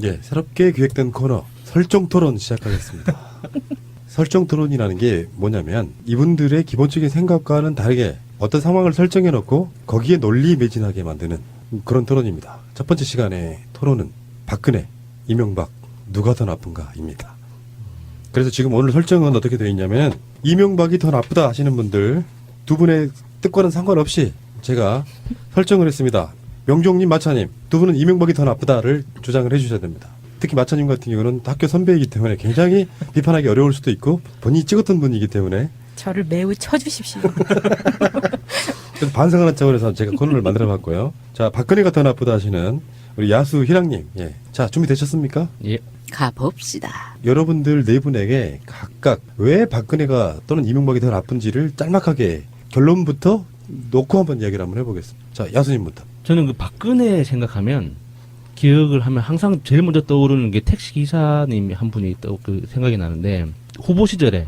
예, 새롭게 기획된 코너 설정 토론 시작하겠습니다. 설정 토론이라는 게 뭐냐면 이분들의 기본적인 생각과는 다르게 어떤 상황을 설정해 놓고 거기에 논리 매진하게 만드는 그런 토론입니다. 첫 번째 시간의 토론은 박근혜, 이명박 누가 더 나쁜가입니다. 그래서 지금 오늘 설정은 어떻게 되어 있냐면 이명박이 더 나쁘다 하시는 분들 두 분의 뜻과는 상관없이 제가 설정을 했습니다. 명종님, 마차님 두 분은 이명박이 더 나쁘다를 주장을 해주셔야 됩니다. 특히 마차님 같은 경우는 학교 선배이기 때문에 굉장히 비판하기 어려울 수도 있고 본인이 찍었던 분이기 때문에 저를 매우 쳐주십시오. 그래서 반성하는 차원에서 제가 코너를 만들어봤고요. 자, 박근혜가 더 나쁘다 하시는 우리 야수 희랑님, 예. 자, 준비되셨습니까? 예. 가봅시다. 여러분들 네 분에게 각각 왜 박근혜가 또는 이명박이 더 나쁜지를 짤막하게 결론부터 놓고 한번 이야기를 한번 해보겠습니다. 자, 야수님부터. 저는 그 박근혜 생각하면 기억을 하면 항상 제일 먼저 떠오르는 게 택시 기사님 한 분이 그 생각이 나는데 후보 시절에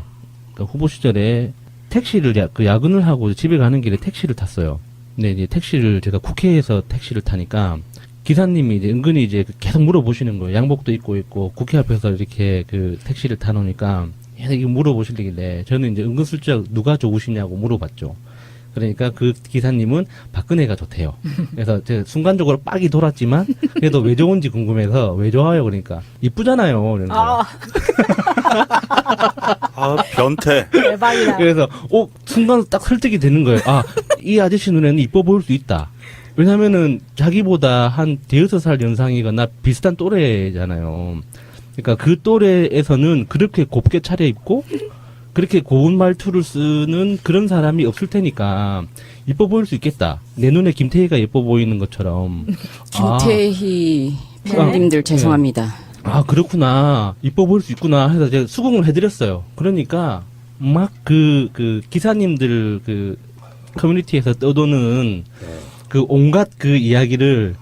택시를 야근을 하고 집에 가는 길에 택시를 탔어요. 근데 이제 택시를 제가 국회에서 택시를 타니까 기사님이 이제 은근히 이제 계속 물어보시는 거예요. 양복도 입고 있고 국회 앞에서 이렇게 그 택시를 타놓으니까 계속 이거 물어보시길래 저는 이제 은근슬쩍 누가 좋으시냐고 물어봤죠. 그러니까 그 기사님은 박근혜가 좋대요. 그래서 제가 순간적으로 빡이 돌았지만 그래도 왜 좋은지 궁금해서 왜 좋아요? 그러니까 이쁘잖아요. 이러는 거예요. 아, 변태. 대박이다. 그래서 순간 딱 설득이 되는 거예요. 아, 이 아저씨 눈에는 이뻐 보일 수 있다. 왜냐면은 자기보다 한 대여섯 살 연상이거나 비슷한 또래잖아요. 그러니까 그 또래에서는 그렇게 곱게 차려입고 그렇게 고운 말투를 쓰는 그런 사람이 없을 테니까 이뻐 보일 수 있겠다. 내 눈에 김태희가 예뻐 보이는 것처럼. 김태희 팬님들 죄송합니다. 아, 그렇구나. 이뻐 보일 수 있구나 해서 제가 수긍을 해드렸어요. 그러니까 막 그 기사님들 그 커뮤니티에서 떠도는 그 온갖 그 이야기를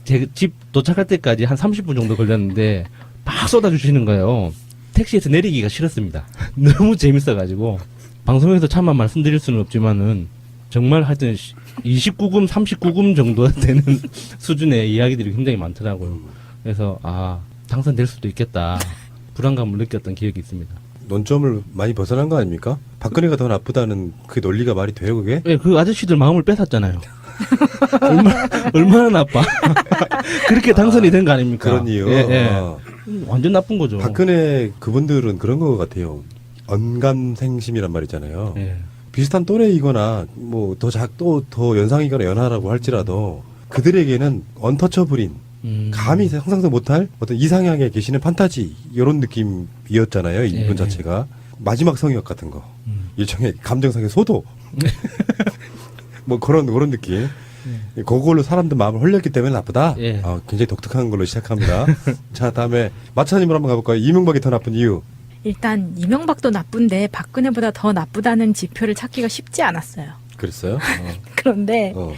제 집 도착할 때까지 한 30분 정도 걸렸는데 막 쏟아주시는 거예요. 택시에서 내리기가 싫었습니다. 너무 재밌어가지고 방송에서 차마 말씀드릴 수는 없지만은 정말 하여튼 29금, 39금 정도 되는 수준의 이야기들이 굉장히 많더라고요. 그래서 당선될 수도 있겠다. 불안감을 느꼈던 기억이 있습니다. 논점을 많이 벗어난 거 아닙니까? 박근혜가 더 나쁘다는 그 논리가 말이 돼요, 그게? 네, 그 아저씨들 마음을 뺏었잖아요. 얼마나 나빠. 그렇게 당선이 된 거 아닙니까? 그런 이유. 예, 예. 완전 나쁜 거죠. 박근혜 그분들은 그런 거 같아요. 언감생심이란 말이잖아요. 예. 비슷한 또래이거나 뭐 더 연상이거나 연하라고 할지라도 그들에게는 언터처블인 감히 상상도 못할 어떤 이상향에 계시는 판타지 이런 느낌이었잖아요. 이분 예. 자체가 마지막 성역 같은 거 일종의 감정상의 소도 뭐 그런 느낌. 그걸로 사람들 마음을 홀렸기 때문에 나쁘다. 예. 굉장히 독특한 걸로 시작합니다. 자, 다음에 마차님으로 한번 가볼까요? 이명박이 더 나쁜 이유. 일단 이명박도 나쁜데 박근혜보다 더 나쁘다는 지표를 찾기가 쉽지 않았어요. 그랬어요? 그런데 어.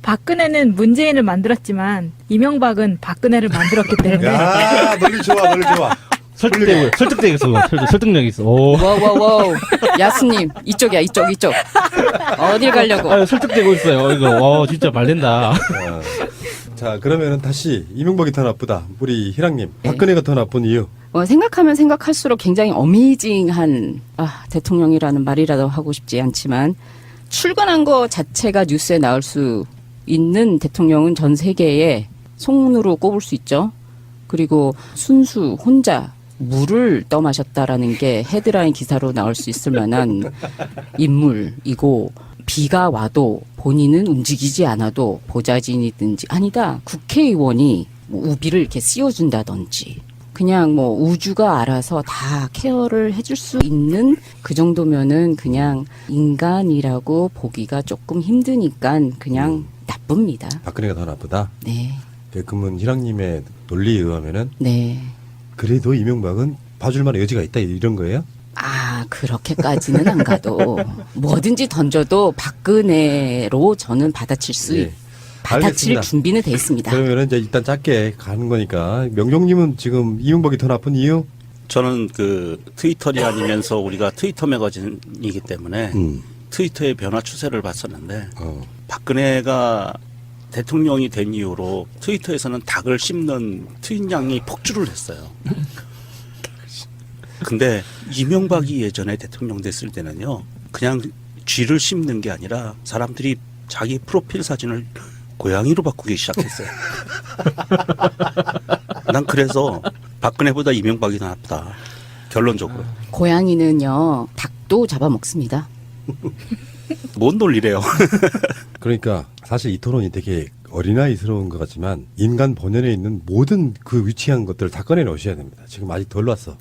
박근혜는 문재인을 만들었지만 이명박은 박근혜를 만들었기 때문에 야, 논리 좋아, 논리 좋아. 설득되겠어. 설득력 있어. 오. 와와와 야수님 이쪽이야 이쪽 어딜 가려고? 설득되고 있어요. 이거 진짜 말된다. 자, 그러면은 다시 이명박이 더 나쁘다. 우리 희랑님, 박근혜가 더 나쁜 이유. 생각하면 생각할수록 굉장히 어메이징한 대통령이라는 말이라도 하고 싶지 않지만 출근한 거 자체가 뉴스에 나올 수 있는 대통령은 전 세계에 손으로 꼽을 수 있죠. 그리고 순수 혼자 물을 떠마셨다라는 게 헤드라인 기사로 나올 수 있을 만한 인물이고 비가 와도 본인은 움직이지 않아도 보좌진이든지 아니다 국회의원이 뭐 우비를 이렇게 씌워준다든지 그냥 뭐 우주가 알아서 다 케어를 해줄 수 있는 그 정도면은 그냥 인간이라고 보기가 조금 힘드니까 그냥 나쁩니다. 박근혜가 더 나쁘다. 네. 그러면 희랑님의 논리에 의하면은 네. 그래도 이명박은 봐줄 만한 여지가 있다 이런 거예요? 그렇게까지는 안 가도 뭐든지 던져도 박근혜로 저는 받아칠 알겠습니다. 준비는 돼 있습니다. 그러면은 이제 일단 짧게 가는 거니까 명종님은 지금 이명박이 더 나쁜 이유? 저는 그 트위터리 아니면서 우리가 트위터 매거진이기 때문에 트위터의 변화 추세를 봤었는데 박근혜가 대통령이 된 이후로 트위터에서는 닭을 씹는 트윗량이 폭주를 했어요. 근데 이명박이 예전에 대통령 됐을 때는요, 그냥 쥐를 씹는 게 아니라 사람들이 자기 프로필 사진을 고양이로 바꾸기 시작했어요. 난 그래서 박근혜보다 이명박이 더 낫다. 결론적으로. 고양이는요, 닭도 잡아먹습니다. 뭔 논리래요. 그러니까 사실 이 토론이 되게 어린아이스러운 것 같지만 인간 본연에 있는 모든 그 위치한 것들을 다 꺼내놓으셔야 됩니다. 지금 아직 덜 왔어.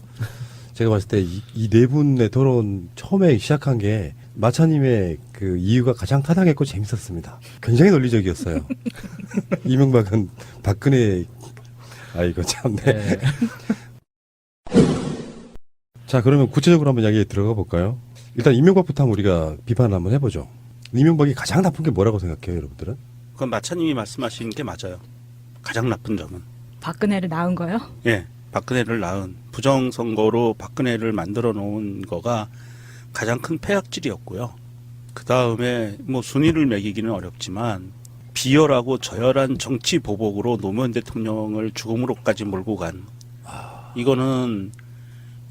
제가 봤을 때 이 네 분의 토론 처음에 시작한 게 마차님의 그 이유가 가장 타당했고 재밌었습니다. 굉장히 논리적이었어요. 이명박은 박근혜 이거 참네. 네. 자, 그러면 구체적으로 한번 이야기에 들어가 볼까요? 일단 이명박부터 한번 우리가 비판을 한번 해보죠. 이명박이 가장 나쁜 게 뭐라고 생각해요, 여러분들은? 그건 마차님이 말씀하시는 게 맞아요. 가장 나쁜 점은. 박근혜를 낳은 거요? 예, 박근혜를 낳은 부정선거로 박근혜를 만들어 놓은 거가 가장 큰 폐악질이었고요. 그 다음에 뭐 순위를 매기기는 어렵지만 비열하고 저열한 정치 보복으로 노무현 대통령을 죽음으로까지 몰고 간 이거는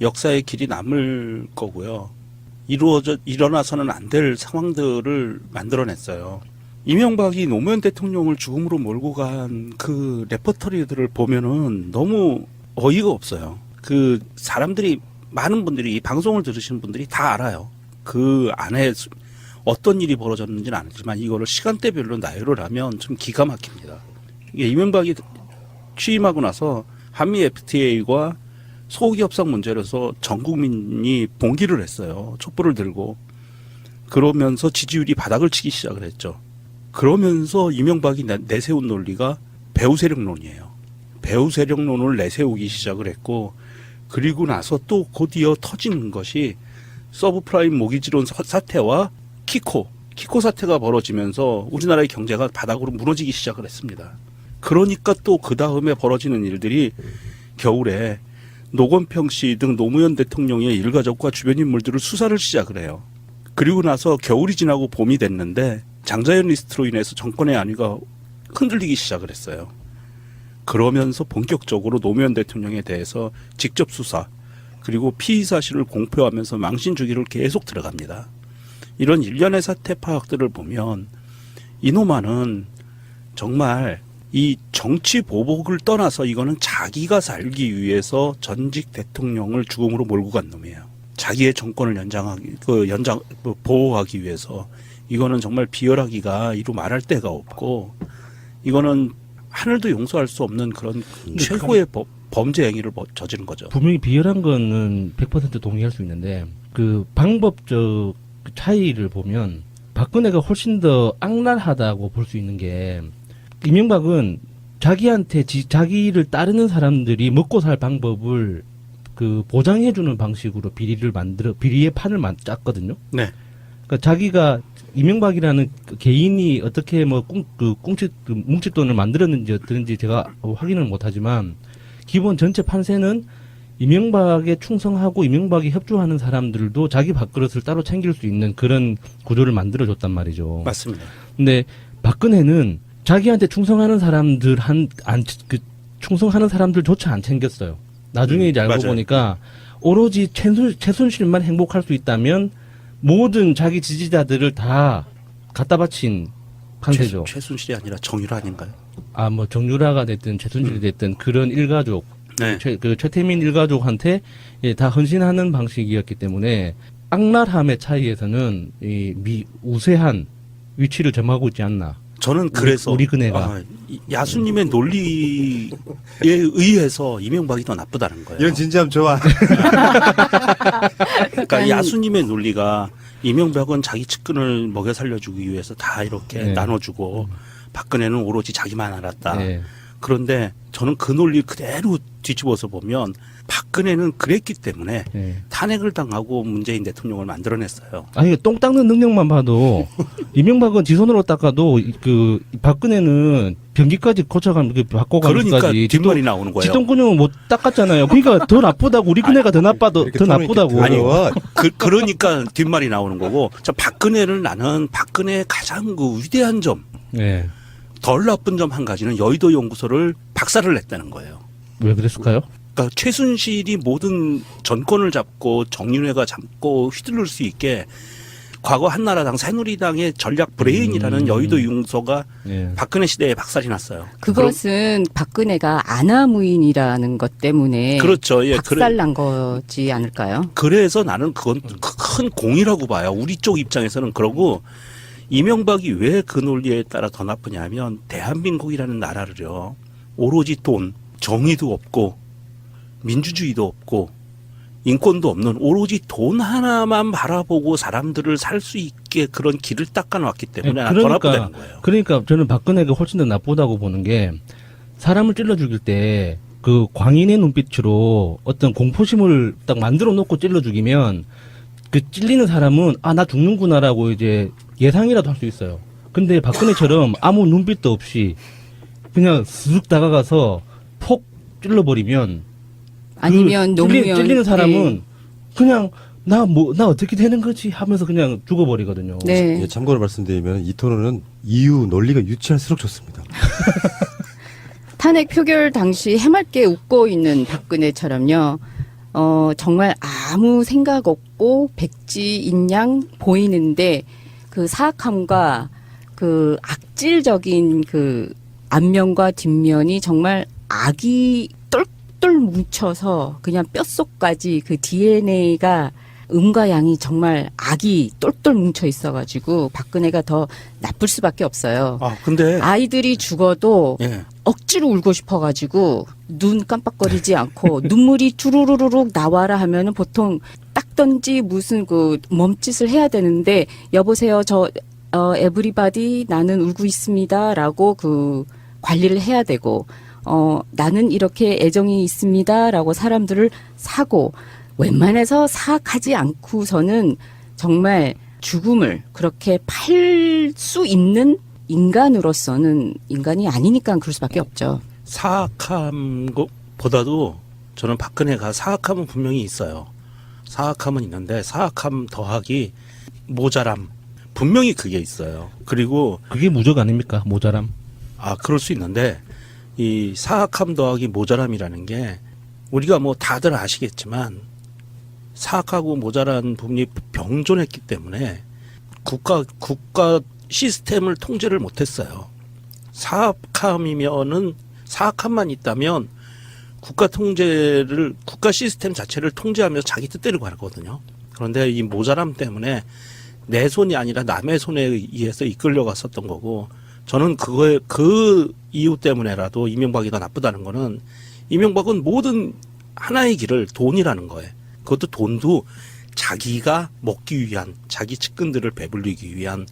역사의 길이 남을 거고요. 일어나서는 안 될 상황들을 만들어냈어요. 이명박이 노무현 대통령을 죽음으로 몰고 간 그 레퍼토리들을 보면은 너무 어이가 없어요. 그 사람들이 많은 분들이 이 방송을 들으시는 분들이 다 알아요. 그 안에 어떤 일이 벌어졌는지는 알지만 이거를 시간대별로 나열을 하면 좀 기가 막힙니다. 이게 이명박이 취임하고 나서 한미 FTA와 소고기 협상 문제로서 전 국민이 봉기를 했어요. 촛불을 들고. 그러면서 지지율이 바닥을 치기 시작을 했죠. 그러면서 이명박이 내세운 논리가 배후 세력론이에요. 배후 세력론을 내세우기 시작을 했고, 그리고 나서 또 곧이어 터지는 것이 서브프라임 모기지론 사태와 키코 사태가 벌어지면서 우리나라의 경제가 바닥으로 무너지기 시작을 했습니다. 그러니까 또 그 다음에 벌어지는 일들이 겨울에 노건평 씨 등 노무현 대통령의 일가족과 주변 인물들을 수사를 시작을 해요. 그리고 나서 겨울이 지나고 봄이 됐는데 장자연 리스트로 인해서 정권의 안위가 흔들리기 시작을 했어요. 그러면서 본격적으로 노무현 대통령에 대해서 직접 수사 그리고 피의 사실을 공표하면서 망신 주기를 계속 들어갑니다. 이런 일련의 사태 파악들을 보면 이놈아는 정말 이 정치 보복을 떠나서 이거는 자기가 살기 위해서 전직 대통령을 죽음으로 몰고 간 놈이에요. 자기의 정권을 보호하기 위해서. 이거는 정말 비열하기가 이루 말할 데가 없고, 이거는 하늘도 용서할 수 없는 그런 최고의 범죄 행위를 저지른 거죠. 분명히 비열한 거는 100% 동의할 수 있는데 그 방법적 차이를 보면 박근혜가 훨씬 더 악랄하다고 볼 수 있는 게, 이명박은 자기한테 자기를 따르는 사람들이 먹고 살 방법을 그 보장해주는 방식으로 비리의 판을 짰거든요. 네. 그러니까 자기가 이명박이라는 그 개인이 어떻게 뭉칫돈을 만들었는지 어떤지 제가 확인을 못하지만 기본 전체 판세는 이명박에 충성하고 이명박이 협조하는 사람들도 자기 밥그릇을 따로 챙길 수 있는 그런 구조를 만들어줬단 말이죠. 맞습니다. 근데 박근혜는 자기한테 충성하는 충성하는 사람들조차 안 챙겼어요. 나중에 이제 알고 맞아요. 보니까 오로지 최순실만 행복할 수 있다면 모든 자기 지지자들을 다 갖다 바친 판세죠. 최순실이 아니라 정유라 아닌가요? 뭐 정유라가 됐든 최순실이 됐든 그런 일가족, 네. 최태민 일가족한테 다 헌신하는 방식이었기 때문에 악랄함의 차이에서는 우세한 위치를 점하고 있지 않나. 저는 그래서 우리 그네가 야수님의 논리에 의해서 이명박이 더 나쁘다는 거예요. 이런 진지함 좋아. 그러니까 야수님의 논리가 이명박은 자기 측근을 먹여 살려주기 위해서 다 이렇게 네. 나눠주고 박근혜는 오로지 자기만 알았다. 네. 그런데 저는 그 논리 그대로 뒤집어서 보면 박근혜는 그랬기 때문에 네. 탄핵을 당하고 문재인 대통령을 만들어냈어요. 아니 똥 닦는 능력만 봐도 이명박은 지손으로 닦아도 그 박근혜는 변기까지 고쳐가면 바꿔가면서까지 그러니까 뒷말이 나오는 거예요. 지똥근육은 못 닦았잖아요. 그러니까 더 나쁘다고 우리 그네가 더 나쁘다고. 아니, 그러니까 뒷말이 나오는 거고. 자, 박근혜를 나는 박근혜의 가장 그 위대한 점, 네. 덜 나쁜 점 한 가지는 여의도 연구소를 박살을 냈다는 거예요. 왜 그랬을까요? 그러니까 최순실이 모든 정권을 잡고 정윤회가 잡고 휘두를 수 있게 과거 한나라당 새누리당의 전략 브레인이라는 여의도 연구소가 예. 박근혜 시대에 박살이 났어요. 그것은 박근혜가 아나무인이라는 것 때문에 그렇죠. 예, 박살난 거지 않을까요? 그래서 나는 그건 큰 공이라고 봐요. 우리 쪽 입장에서는. 그러고 이명박이 왜 그 논리에 따라 더 나쁘냐면 대한민국이라는 나라를요. 오로지 돈, 정의도 없고 민주주의도 없고 인권도 없는 오로지 돈 하나만 바라보고 사람들을 살 수 있게 그런 길을 닦아놨기 때문에 더 나쁘다는 거예요. 그러니까 저는 박근혜가 훨씬 더 나쁘다고 보는 게 사람을 찔러 죽일 때 그 광인의 눈빛으로 어떤 공포심을 딱 만들어 놓고 찔러 죽이면 그 찔리는 사람은 아, 나 죽는구나라고 이제 예상이라도 할 수 있어요. 근데 박근혜처럼 아무 눈빛도 없이 그냥 쓱 다가가서 폭 찔러버리면 아니면 노무현 찔리는 사람은 네. 그냥 나 어떻게 되는 거지 하면서 그냥 죽어버리거든요. 네. 예, 참고로 말씀드리면 이 토론은 이유 논리가 유치할수록 좋습니다. 탄핵 표결 당시 해맑게 웃고 있는 박근혜처럼요. 정말 아무 생각 없고 백지인 양 보이는데 그 사악함과 그 악질적인 그 앞면과 뒷면이 정말 악이 똘똘 뭉쳐서 그냥 뼛속까지 그 DNA가 음과 양이 정말 악이 똘똘 뭉쳐 있어가지고 박근혜가 더 나쁠 수밖에 없어요. 아, 근데 아이들이 죽어도 예. 억지로 울고 싶어가지고 눈 깜빡거리지 않고 눈물이 주르르륵 나와라 하면은 보통 닦던지 무슨 그 몸짓을 해야 되는데 여보세요 저 에브리바디 나는 울고 있습니다라고 그 관리를 해야 되고 나는 이렇게 애정이 있습니다라고 사람들을 사고 웬만해서 사악하지 않고서는 정말 죽음을 그렇게 팔 수 있는 인간으로서는 인간이 아니니까 그럴 수밖에 없죠. 사악함보다도 저는 박근혜가 사악함은 분명히 있어요. 사악함은 있는데 사악함 더하기 모자람 분명히 그게 있어요. 그리고 그게 무적 아닙니까? 모자람. 그럴 수 있는데 이 사악함 더하기 모자람이라는 게 우리가 뭐 다들 아시겠지만 사악하고 모자란 부분이 병존했기 때문에 국가 시스템을 통제를 못했어요. 사악함이면은 사악함만 있다면 국가 시스템 자체를 통제하면서 자기 뜻대로 가거든요. 그런데 이 모자람 때문에 내 손이 아니라 남의 손에 의해서 이끌려갔었던 거고, 저는 그 이유 때문에라도 이명박이 더 나쁘다는 거는, 이명박은 모든 하나의 길을 돈이라는 거예요. 그것도 돈도 자기가 먹기 위한, 자기 측근들을 배불리기 위한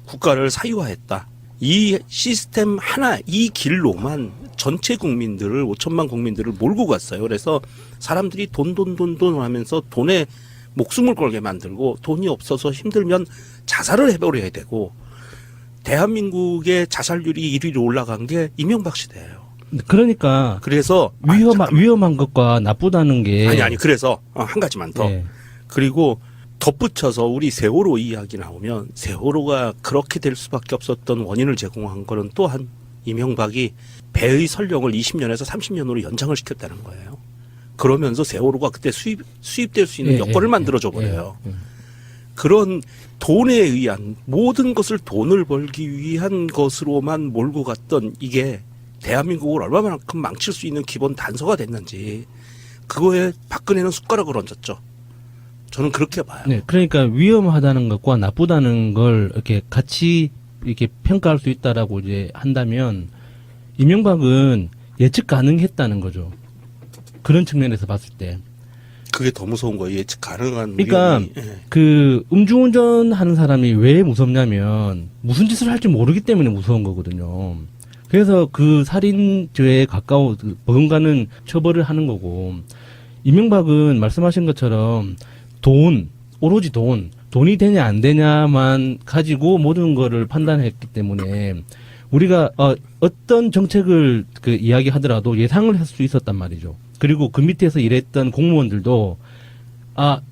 국가를 사유화했다. 이 시스템 하나, 이 길로만 전체 국민들을, 5천만 국민들을 몰고 갔어요. 그래서 사람들이 돈 하면서 돈에 목숨을 걸게 만들고, 돈이 없어서 힘들면 자살을 해버려야 되고, 대한민국의 자살률이 1위로 올라간 게 이명박 시대예요. 그러니까 그래서 위험한 것과 나쁘다는 게 아니 그래서 한 가지만 더. 예. 그리고 덧붙여서 우리 세월호 이야기 나오면 세월호가 그렇게 될 수밖에 없었던 원인을 제공한 거는 또한 이명박이 배의 설령을 20년에서 30년으로 연장을 시켰다는 거예요. 그러면서 세월호가 그때 수입될 수 있는 여건을 만들어줘 버려요. 그런 돈에 의한 모든 것을 돈을 벌기 위한 것으로만 몰고 갔던 이게 대한민국을 얼마만큼 망칠 수 있는 기본 단서가 됐는지, 그거에 박근혜는 숟가락을 얹었죠. 저는 그렇게 봐요. 네, 그러니까 위험하다는 것과 나쁘다는 걸 이렇게 같이 이렇게 평가할 수 있다라고 이제 한다면 이명박은 예측 가능했다는 거죠. 그런 측면에서 봤을 때. 그게 더 무서운 거예요. 예측 가능한 그러니까 위험이. 예. 그 음주운전 하는 사람이 왜 무섭냐면 무슨 짓을 할지 모르기 때문에 무서운 거거든요. 그래서 그 살인죄에 가까워 버금가는 처벌을 하는 거고, 이명박은 말씀하신 것처럼 오로지 돈이 되냐 안 되냐만 가지고 모든 거를 판단했기 때문에 우리가 어떤 정책을 그 이야기하더라도 예상을 할 수 있었단 말이죠. 그리고 그 밑에서 일했던 공무원들도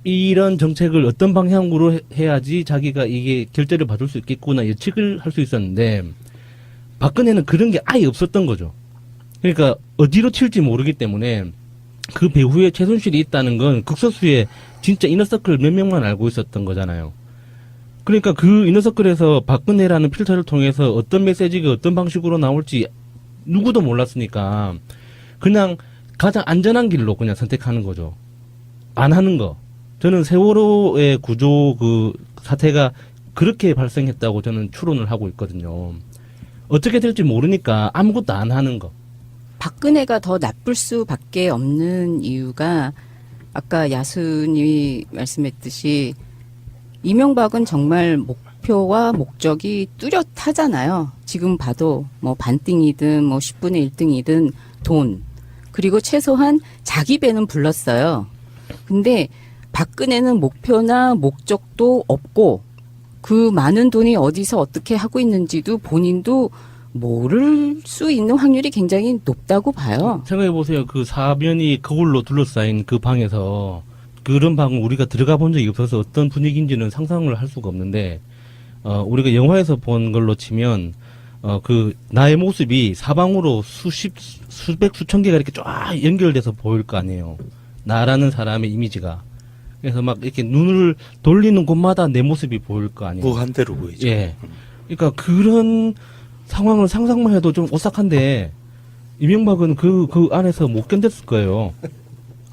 이런 정책을 어떤 방향으로 해야지 자기가 이게 결제를 받을 수 있겠구나 예측을 할 수 있었는데, 박근혜는 그런 게 아예 없었던 거죠. 그러니까 어디로 튈지 모르기 때문에 그 배후에 최순실이 있다는 건 극소수의 진짜 이너서클 몇 명만 알고 있었던 거잖아요. 그러니까 그 이너서클에서 박근혜라는 필터를 통해서 어떤 메시지가 어떤 방식으로 나올지 누구도 몰랐으니까 그냥 가장 안전한 길로 그냥 선택하는 거죠. 안 하는 거. 저는 세월호의 구조 그 사태가 그렇게 발생했다고 저는 추론을 하고 있거든요. 어떻게 될지 모르니까 아무것도 안 하는 거. 박근혜가 더 나쁠 수밖에 없는 이유가 아까 야순이 말씀했듯이 이명박은 정말 목표와 목적이 뚜렷하잖아요. 지금 봐도 뭐 반띵이든 뭐 10분의 1등이든 돈 그리고 최소한 자기 배는 불렀어요. 근데 박근혜는 목표나 목적도 없고 그 많은 돈이 어디서 어떻게 하고 있는지도 본인도 모를 수 있는 확률이 굉장히 높다고 봐요. 생각해보세요. 그 사면이 거울로 둘러싸인 그 방에서 그런 방은 우리가 들어가 본 적이 없어서 어떤 분위기인지는 상상을 할 수가 없는데, 우리가 영화에서 본 걸로 치면, 그, 나의 모습이 사방으로 수백, 수천 개가 이렇게 쫙 연결돼서 보일 거 아니에요. 나라는 사람의 이미지가. 그래서 막 이렇게 눈을 돌리는 곳마다 내 모습이 보일 거 아니에요. 무한대로 보이죠. 예. 그러니까 그런 상황을 상상만 해도 좀 오싹한데, 이명박은 그 안에서 못 견뎠을 거예요.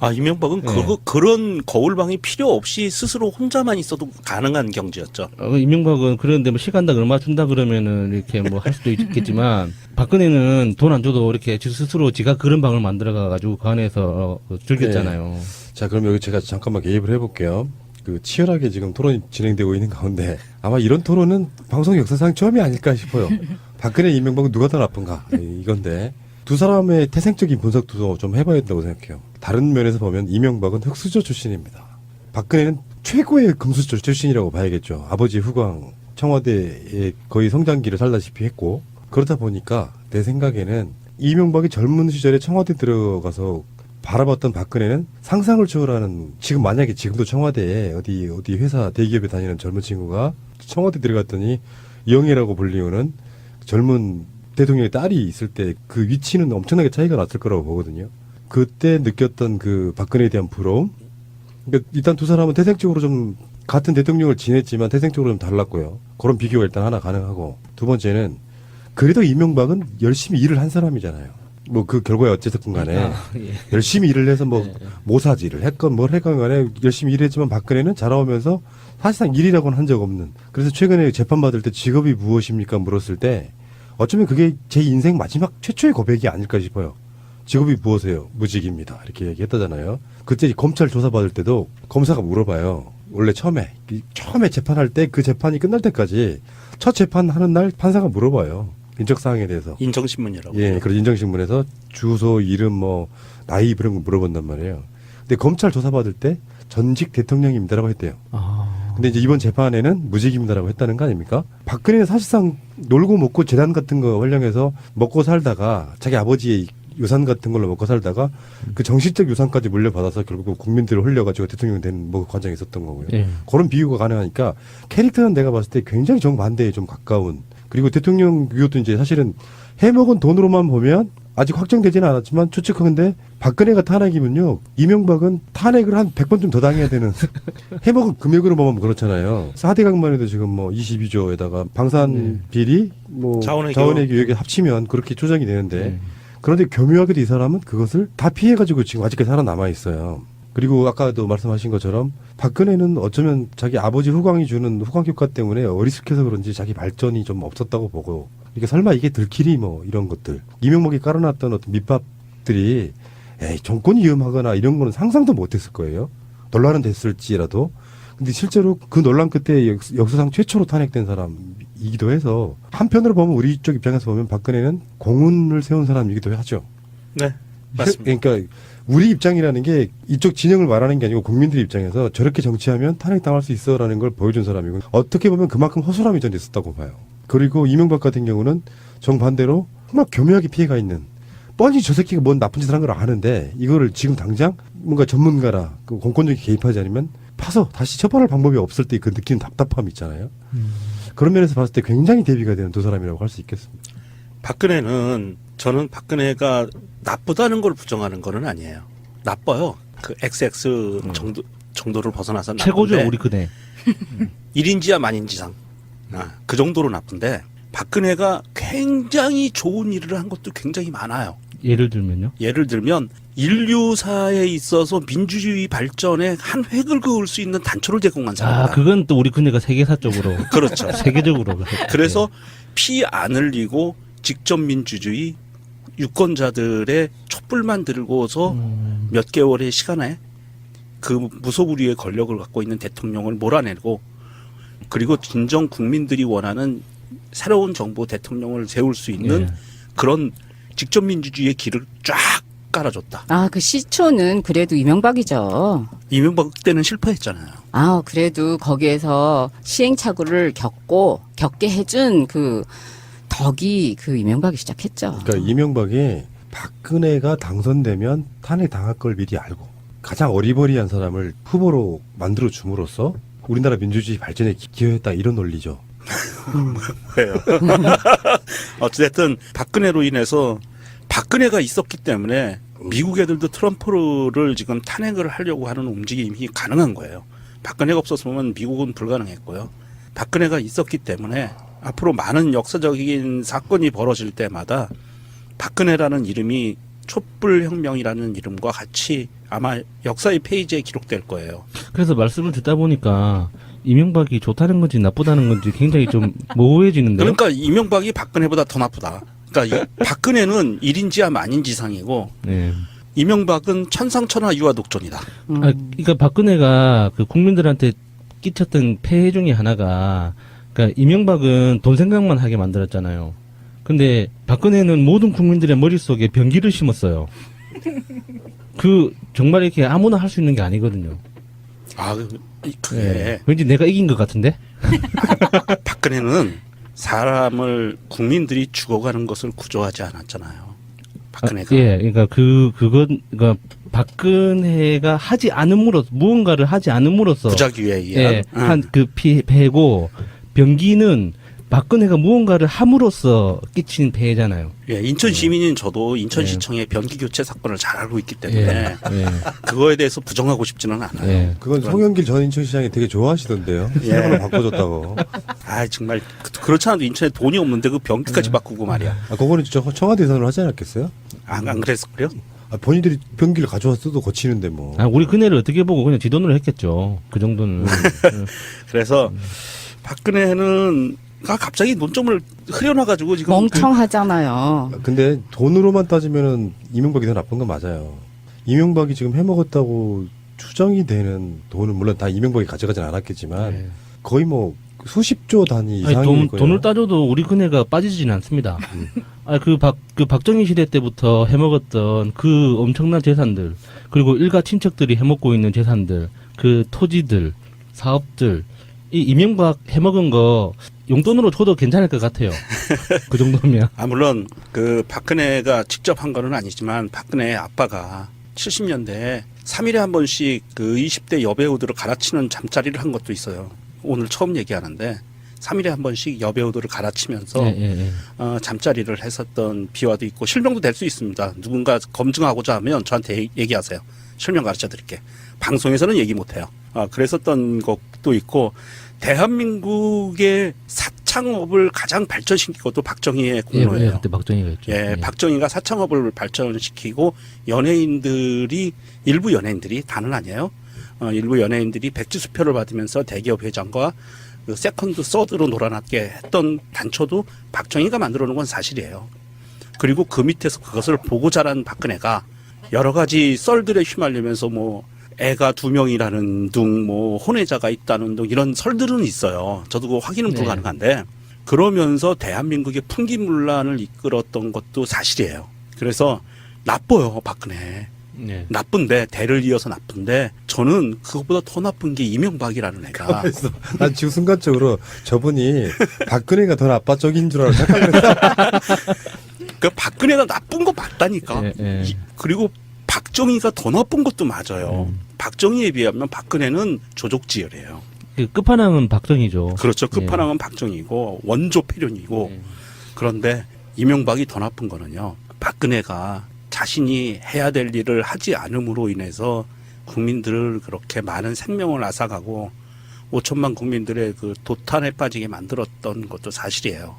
아, 이명박은 네. 그런 거울방이 필요 없이 스스로 혼자만 있어도 가능한 경지였죠. 이명박은 그런데 뭐 시간당 얼마 준다 그러면은 이렇게 뭐 할 수도 있겠지만 박근혜는 돈 안 줘도 이렇게 스스로 지가 그런 방을 만들어가가지고 그 안에서 즐겼잖아요. 자, 그럼 여기 제가 잠깐만 개입을 해볼게요. 그 치열하게 지금 토론이 진행되고 있는 가운데 아마 이런 토론은 방송 역사상 처음이 아닐까 싶어요. 박근혜, 이명박은 누가 더 나쁜가 이건데 두 사람의 태생적인 분석도 좀 해봐야 된다고 생각해요. 다른 면에서 보면 이명박은 흑수저 출신입니다. 박근혜는 최고의 금수저 출신이라고 봐야겠죠. 아버지 후광 청와대에 거의 성장기를 살다시피 했고 그러다 보니까 내 생각에는 이명박이 젊은 시절에 청와대 들어가서 바라봤던 박근혜는 상상을 초월하는 지금 만약에 지금도 청와대에 어디 회사 대기업에 다니는 젊은 친구가 청와대 들어갔더니 영예라고 불리우는 젊은 대통령의 딸이 있을 때 그 위치는 엄청나게 차이가 났을 거라고 보거든요. 그때 느꼈던 그 박근혜에 대한 부러움. 그러니까 일단 두 사람은 태생적으로 좀 같은 대통령을 지냈지만 태생적으로 좀 달랐고요. 그런 비교가 일단 하나 가능하고 두 번째는 그래도 이명박은 열심히 일을 한 사람이잖아요. 뭐 그 결과에 어쨌든 간에 예. 열심히 일을 해서 뭐 네. 모사지를 했건 뭘 했건 간에 열심히 일했지만 박근혜는 자라오면서 사실상 일이라고는 한 적 없는. 그래서 최근에 재판받을 때 직업이 무엇입니까 물었을 때 어쩌면 그게 제 인생 마지막 최초의 고백이 아닐까 싶어요. 직업이 무엇이에요? 무직입니다. 이렇게 얘기했다잖아요. 그때 검찰 조사받을 때도 검사가 물어봐요. 원래 처음에 재판할 때 그 재판이 끝날 때까지 첫 재판하는 날 판사가 물어봐요. 인적사항에 대해서. 인정신문이라고. 예, 그래서 인정신문에서 주소, 이름, 뭐 나이 이런 거 물어본단 말이에요. 근데 검찰 조사받을 때 전직 대통령입니다라고 했대요. 근데 이제 이번 재판에는 무직입니다라고 했다는 거 아닙니까? 박근혜는 사실상 놀고 먹고 재단 같은 거 활용해서 먹고 살다가 자기 아버지의 유산 같은 걸로 먹고 살다가 그 정신적 유산까지 물려받아서 결국 국민들을 흘려가지고 대통령 된 뭐 과정이 있었던 거고요. 예. 그런 비유가 가능하니까 캐릭터는 내가 봤을 때 굉장히 정반대에 좀 가까운 그리고 대통령 비교도 이제 사실은 해먹은 돈으로만 보면 아직 확정되지는 않았지만 추측하는데 박근혜가 탄핵이면요. 이명박은 탄핵을 한 100번쯤 더 당해야 되는 해먹은 금액으로 보면 그렇잖아요. 4대 강만 해도 지금 뭐 22조에다가 방산 비리 뭐 자원외교 여기 합치면 그렇게 조정이 되는데 그런데 교묘하게도 이 사람은 그것을 다 피해가지고 지금 아직까지 살아남아 있어요. 그리고 아까도 말씀하신 것처럼 박근혜는 어쩌면 자기 아버지 후광이 주는 후광 효과 때문에 어리숙해서 그런지 자기 발전이 좀 없었다고 보고 이게 설마 이게 들키리 뭐 이런 것들 이명박이 깔아놨던 어떤 밑밥들이 에이 정권이 위험하거나 이런 거는 상상도 못했을 거예요. 논란은 됐을지라도 근데 실제로 그 논란 끝에 역사상 최초로 탄핵된 사람이기도 해서 한편으로 보면 우리 쪽 입장에서 보면 박근혜는 공운을 세운 사람이기도 하죠. 네, 맞습니다. 그러니까 우리 입장이라는 게 이쪽 진영을 말하는 게 아니고 국민들 입장에서 저렇게 정치하면 탄핵당할 수 있어라는 걸 보여준 사람이고 어떻게 보면 그만큼 허술함이 전 있었다고 봐요. 그리고 이명박 같은 경우는 정반대로 정말 교묘하게 피해가 있는 뻔히 저 새끼가 뭔 나쁜 짓을 한 걸 아는데 이거를 지금 당장 뭔가 전문가라 그 공권력이 개입하지 않으면 파서 다시 처벌할 방법이 없을 때 그 느끼는 답답함 있잖아요. 그런 면에서 봤을 때 굉장히 대비가 되는 두 사람이라고 할 수 있겠습니다. 박근혜는 저는 박근혜가 나쁘다는 걸 부정하는 거는 아니에요. 나빠요. 그 XX 정도를 벗어나서 최고죠, 나쁜데 우리 그네. 1인지야 만인지상. 그 정도로 나쁜데 박근혜가 굉장히 좋은 일을 한 것도 굉장히 많아요. 예를 들면요. 예를 들면 인류사에 있어서 민주주의 발전에 한 획을 그을 수 있는 단초를 제공한 사람이다. 그건 또 우리 그네가 세계사적으로. 그렇죠. 세계적으로. 그래서 피 안 흘리고 직접 민주주의 유권자들의 촛불만 들고서 몇 개월의 시간에 그 무소불위의 권력을 갖고 있는 대통령을 몰아내고 그리고 진정 국민들이 원하는 새로운 정부 대통령을 세울 수 있는 예. 그런 직접 민주주의의 길을 쫙 깔아줬다. 아, 그 시초는 그래도 이명박이죠. 이명박 때는 실패했잖아요. 아, 그래도 거기에서 시행착오를 겪게 해준 그 덕이 그 이명박이 시작했죠. 그러니까 이명박이 박근혜가 당선되면 탄핵 당할 걸 미리 알고 가장 어리버리한 사람을 후보로 만들어 줌으로써 우리나라 민주주의 발전에 기여했다 이런 논리죠. 왜요? 어쨌든 박근혜로 인해서 박근혜가 있었기 때문에 미국 애들도 트럼프를 지금 탄핵을 하려고 하는 움직임이 가능한 거예요. 박근혜가 없었으면 미국은 불가능했고요. 박근혜가 있었기 때문에 앞으로 많은 역사적인 사건이 벌어질 때마다 박근혜라는 이름이 촛불혁명이라는 이름과 같이 아마 역사의 페이지에 기록될 거예요. 그래서 말씀을 듣다 보니까 이명박이 좋다는 건지 나쁘다는 건지 굉장히 좀 모호해지는데요. 그러니까 이명박이 박근혜보다 더 나쁘다. 그러니까 박근혜는 1인지야 만인지상이고 네. 이명박은 천상천하 유아독존이다. 그러니까 박근혜가 그 국민들한테 끼쳤던 폐해 중에 하나가, 그러니까 이명박은 돈 생각만 하게 만들었잖아요. 근데 박근혜는 모든 국민들의 머릿속에 병기를 심었어요. 그 정말 이렇게 아무나 할 수 있는 게 아니거든요. 그게 예. 왠지 내가 이긴 것 같은데? 박근혜는 사람을 국민들이 죽어가는 것을 구조하지 않았잖아요. 박근혜가. 예, 그러니까 그러니까 박근혜가 하지 않음으로써, 무언가를 하지 않음으로써 부작위에 의한. 예, 한 그 폐해고, 병기는 박근혜가 무언가를 함으로써 끼친 폐해잖아요. 예, 인천 시민인 저도 인천시청의 변기 교체 사건을 잘 알고 있기 때문에 예. 그거에 대해서 부정하고 싶지는 않아요. 예. 그건 송영길 전 인천시장이 되게 좋아하시던데요. 새로 바꿔줬다고. 정말 그렇지 않아도 인천에 돈이 없는데 그 변기까지 바꾸고 말이야. 그거는 진짜 청와대 예산으로 하지 않았겠어요? 안 그랬을걸요? 본인들이 변기를 가져왔어도 거치는데 뭐. 우리 그네를 어떻게 보고 그냥 지돈으로 했겠죠. 그 정도는. 그래서 박근혜는 갑자기 논점을 흐려놔가지고 지금 멍청하잖아요. 근데 돈으로만 따지면은 이명박이 더 나쁜 건 맞아요. 이명박이 지금 해먹었다고 추정이 되는 돈은 물론 다 이명박이 가져가진 않았겠지만 네. 거의 뭐 수십조 단위 아니, 이상일 거예요. 돈을 따져도 우리 그네가 빠지지는 않습니다. 그 박정희 시대 때부터 해먹었던 그 엄청난 재산들, 그리고 일가 친척들이 해먹고 있는 재산들, 그 토지들, 사업들, 이 이명박 해먹은 거 용돈으로 줘도 괜찮을 것 같아요. 그 정도면. 물론 그 박근혜가 직접 한 거는 아니지만 박근혜의 아빠가 70년대에 3일에 한 번씩 그 20대 여배우들을 갈아치는 잠자리를 한 것도 있어요. 오늘 처음 얘기하는데 3일에 한 번씩 여배우들을 갈아치면서 잠자리를 했었던 비화도 있고 실명도 될 수 있습니다. 누군가 검증하고자 하면 저한테 얘기하세요. 실명 가르쳐 드릴게. 방송에서는 얘기 못해요. 그랬었던 것도 있고 대한민국의 사창업을 가장 발전시킨 것도 박정희의 공로예요. 예, 그때 박정희가 있죠. 예, 박정희가 사창업을 발전시키고 일부 연예인들이 다는 아니에요. 일부 연예인들이 백지수표를 받으면서 대기업 회장과 그 세컨드, 서드로 놀아났게 했던 단초도 박정희가 만들어 놓은 건 사실이에요. 그리고 그 밑에서 그것을 보고 자란 박근혜가 여러 가지 썰들에 휘말리면서 뭐 애가 2명이라는 둥, 뭐 혼외자가 있다는 둥 이런 설들은 있어요. 저도 그거 확인은 불가능한데 그러면서 대한민국의 풍기문란을 이끌었던 것도 사실이에요. 그래서 나빠요, 박근혜. 네. 나쁜데 대를 이어서 나쁜데 저는 그것보다 더 나쁜 게 이명박이라는 애가. 난 지금 순간적으로 저분이 박근혜가 더 나빠 쪽인 줄 알고 착각했어. 그 박근혜가 나쁜 거 맞다니까. 그리고 박정희가 더 나쁜 것도 맞아요. 박정희에 비하면 박근혜는 조족지혈이에요. 그 끝판왕은 박정희죠. 그렇죠. 끝판왕은 박정희고 원조 패륜이고 그런데 이명박이 더 나쁜 거는요. 박근혜가 자신이 해야 될 일을 하지 않음으로 인해서 국민들을 그렇게 많은 생명을 앗아가고 5천만 국민들의 그 도탄에 빠지게 만들었던 것도 사실이에요.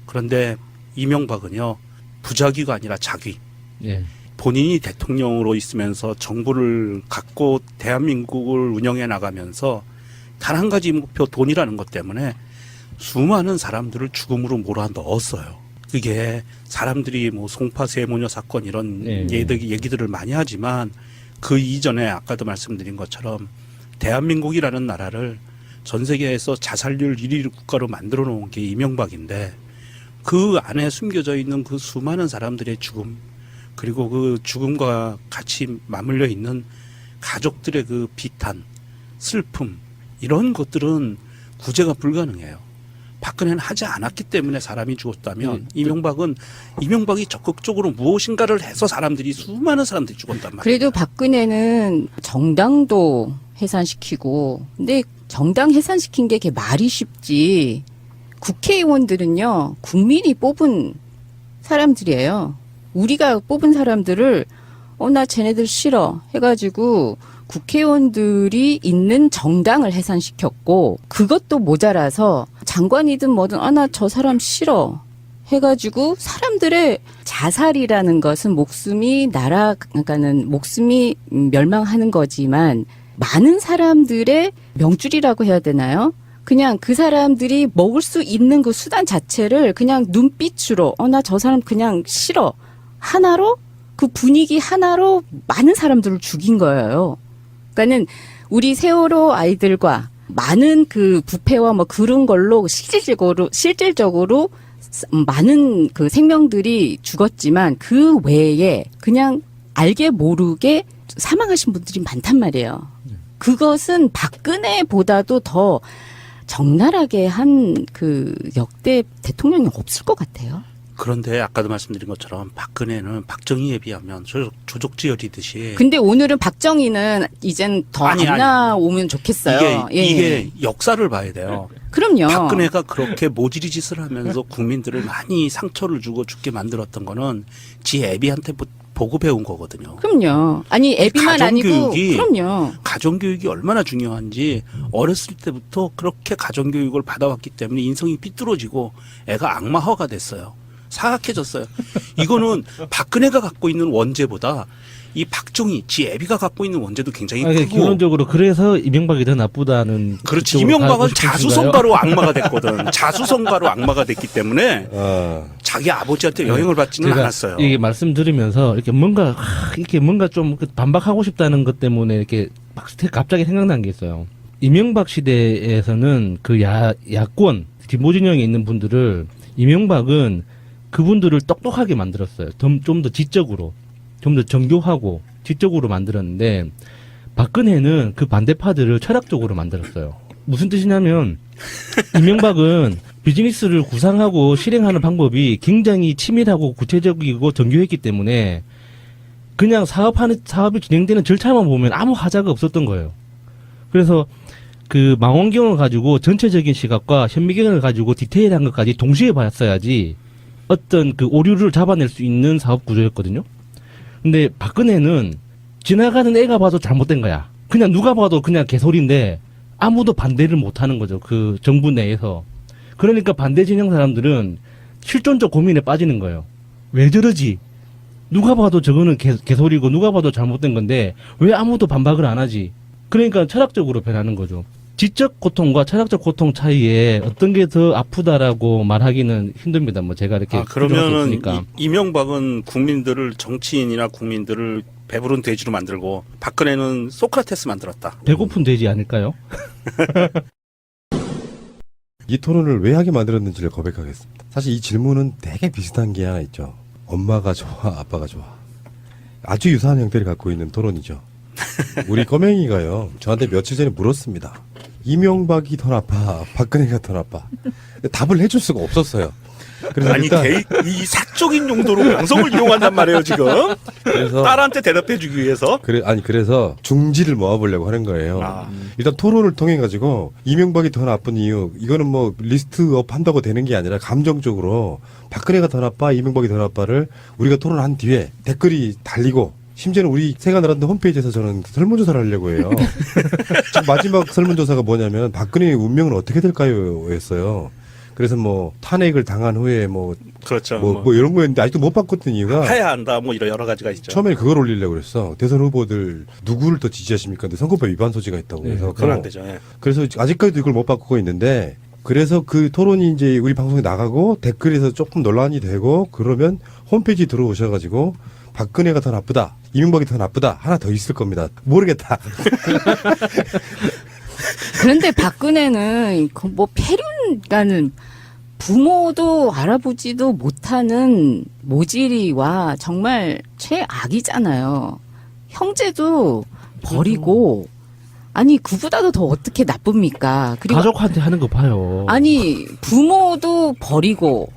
그런데 이명박은요. 부작위가 아니라 작위. 예. 본인이 대통령으로 있으면서 정부를 갖고 대한민국을 운영해 나가면서 단 한 가지 목표 돈이라는 것 때문에 수많은 사람들을 죽음으로 몰아넣었어요. 그게 사람들이 뭐 송파 세모녀 사건 이런 네. 얘기들을 많이 하지만 그 이전에 아까도 말씀드린 것처럼 대한민국이라는 나라를 전 세계에서 자살률 1위 국가로 만들어 놓은 게 이명박인데 그 안에 숨겨져 있는 그 수많은 사람들의 죽음 그리고 그 죽음과 같이 맞물려 있는 가족들의 그 비탄, 슬픔 이런 것들은 구제가 불가능해요. 박근혜는 하지 않았기 때문에 사람이 죽었다면 이명박이 적극적으로 무엇인가를 해서 수많은 사람들이 죽었단 말이에요. 그래도 박근혜는 정당도 해산시키고, 근데 정당 해산시킨 게 그게 말이 쉽지. 국회의원들은요, 국민이 뽑은 사람들이에요. 우리가 뽑은 사람들을, 나 쟤네들 싫어. 해가지고, 국회의원들이 있는 정당을 해산시켰고, 그것도 모자라서 장관이든 뭐든, 나 저 사람 싫어. 해가지고 사람들의 자살이라는 것은 목숨이 멸망하는 거지만 많은 사람들의 명줄이라고 해야 되나요? 그냥 그 사람들이 먹을 수 있는 그 수단 자체를 그냥 눈빛으로, 나 저 사람 그냥 싫어. 하나로, 그 분위기 하나로 많은 사람들을 죽인 거예요. 그러니까는 우리 세월호 아이들과 많은 그 부패와 뭐 그런 걸로 실질적으로 많은 그 생명들이 죽었지만 그 외에 그냥 알게 모르게 사망하신 분들이 많단 말이에요. 그것은 박근혜보다도 더 적나라하게 한 그 역대 대통령이 없을 것 같아요. 그런데 아까도 말씀드린 것처럼 박근혜는 박정희에 비하면 조족지혈이듯이 근데 오늘은 박정희는 이젠 더 안 아니. 나오면 좋겠어요. 이게 역사를 봐야 돼요. 그럼요. 박근혜가 그렇게 모질이 짓을 하면서 국민들을 많이 상처를 주고 죽게 만들었던 거는 지 애비한테 보고 배운 거거든요. 그럼요. 아니 애비만 아니고 가정교육이 그럼요. 가정교육이 얼마나 중요한지 어렸을 때부터 그렇게 가정교육을 받아왔기 때문에 인성이 삐뚤어지고 애가 악마화가 됐어요. 사악해졌어요. 이거는 박근혜가 갖고 있는 원죄보다 이 박정희, 지 애비가 갖고 있는 원죄도 굉장히 크고. 기본적으로 그래서 이명박이 더 나쁘다는. 그렇지. 그쪽으로 이명박은 가고 싶으신가요? 자수성가로 악마가 됐거든. 자수성가로 악마가 됐기 때문에 자기 아버지한테 영향을 받지는 제가 않았어요. 이게 말씀드리면서 이렇게 뭔가 좀 반박하고 싶다는 것 때문에 이렇게 갑자기 생각난 게 있어요. 이명박 시대에서는 그 야권, 진보 진영에 있는 분들을 이명박은 그분들을 똑똑하게 만들었어요. 좀 더 지적으로, 좀 더 정교하고 지적으로 만들었는데 박근혜는 그 반대파들을 철학적으로 만들었어요. 무슨 뜻이냐면 이명박은 비즈니스를 구상하고 실행하는 방법이 굉장히 치밀하고 구체적이고 정교했기 때문에 그냥 사업이 진행되는 절차만 보면 아무 하자가 없었던 거예요. 그래서 그 망원경을 가지고 전체적인 시각과 현미경을 가지고 디테일한 것까지 동시에 봤어야지 어떤 그 오류를 잡아낼 수 있는 사업 구조였거든요. 근데 박근혜는 지나가는 애가 봐도 잘못된 거야. 그냥 누가 봐도 그냥 개소리인데 아무도 반대를 못 하는 거죠. 그 정부 내에서. 그러니까 반대 진영 사람들은 실존적 고민에 빠지는 거예요. 왜 저러지? 누가 봐도 저거는 개소리고 누가 봐도 잘못된 건데 왜 아무도 반박을 안 하지? 그러니까 철학적으로 변하는 거죠. 지적 고통과 철학적 고통 차이에 어떤 게 더 아프다라고 말하기는 힘듭니다. 뭐 제가 이렇게 그러면은 이명박은 정치인이나 국민들을 배부른 돼지로 만들고 박근혜는 소크라테스 만들었다. 배고픈 돼지 아닐까요? 이 토론을 왜 하게 만들었는지를 고백하겠습니다. 사실 이 질문은 되게 비슷한 게 하나 있죠. 엄마가 좋아, 아빠가 좋아. 아주 유사한 형태를 갖고 있는 토론이죠. 우리 꼬맹이가요, 저한테 며칠 전에 물었습니다. 이명박이 더 나빠, 박근혜가 더 나빠. 답을 해줄 수가 없었어요. 그래서 아니 일단 이 사적인 용도로 방송을 이용한단 말이에요 지금. 그래서 딸한테 대답해주기 위해서. 그래서 중지를 모아보려고 하는 거예요. 아. 일단 토론을 통해 가지고 이명박이 더 나쁜 이유 이거는 뭐 리스트업 한다고 되는 게 아니라 감정적으로 박근혜가 더 나빠 이명박이 더 나빠를 우리가 토론한 뒤에 댓글이 달리고 심지어는 우리 세관나라한테 홈페이지에서 저는 설문조사를 하려고 해요. 지금 마지막 설문조사가 뭐냐면 박근혜의 운명은 어떻게 될까요? 였어요. 그래서 뭐 탄핵을 당한 후에 뭐 그렇죠. 뭐 이런 거였는데 아직도 못 바꿨던 이유가 해야 한다 뭐 이런 여러 가지가 있죠. 처음에 그걸 올리려고 그랬어. 대선 후보들 누구를 더 지지하십니까? 근데 선거법 위반 소지가 있다고 해서 그건 안 되죠. 예. 그래서 아직까지도 이걸 못 바꾸고 있는데 그래서 그 토론이 이제 우리 방송에 나가고 댓글에서 조금 논란이 되고 그러면 홈페이지 들어오셔가지고 박근혜가 더 나쁘다, 이명박이 더 나쁘다 하나 더 있을 겁니다. 모르겠다. 그런데 박근혜는 그 뭐 폐륜가는 부모도 알아보지도 못하는 모질이와 정말 최악이잖아요. 형제도 버리고 아니 그보다도 더 어떻게 나쁩니까? 그리고 가족한테 하는 거 봐요. 아니 부모도 버리고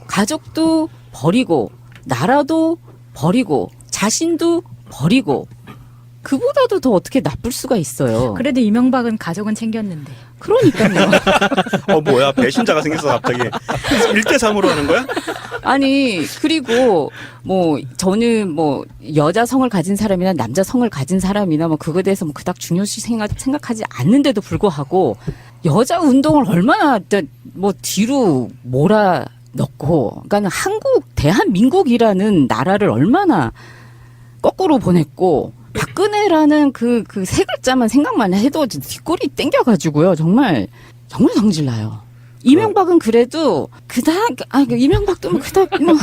가족도 버리고 나라도 버리고 자신도 버리고 그보다도 더 어떻게 나쁠 수가 있어요. 그래도 이명박은 가족은 챙겼는데. 그러니까요. 뭐야 배신자가 생겼어 갑자기. 1대3으로 하는 거야? 아니 그리고 뭐 저는 뭐 여자 성을 가진 사람이나 남자 성을 가진 사람이나 뭐 그거에 대해서 뭐 그닥 중요시 생각하지 않는데도 불구하고 여자 운동을 얼마나 뭐 뒤로 몰아 넣고 그러니까 한국 대한민국이라는 나라를 얼마나 거꾸로 보냈고 박근혜라는 그 세 글자만 생각만 해도 뒷골이 땡겨가지고요. 정말 성질나요. 이명박은 그래도 이명박도 뭐 그닥 뭐.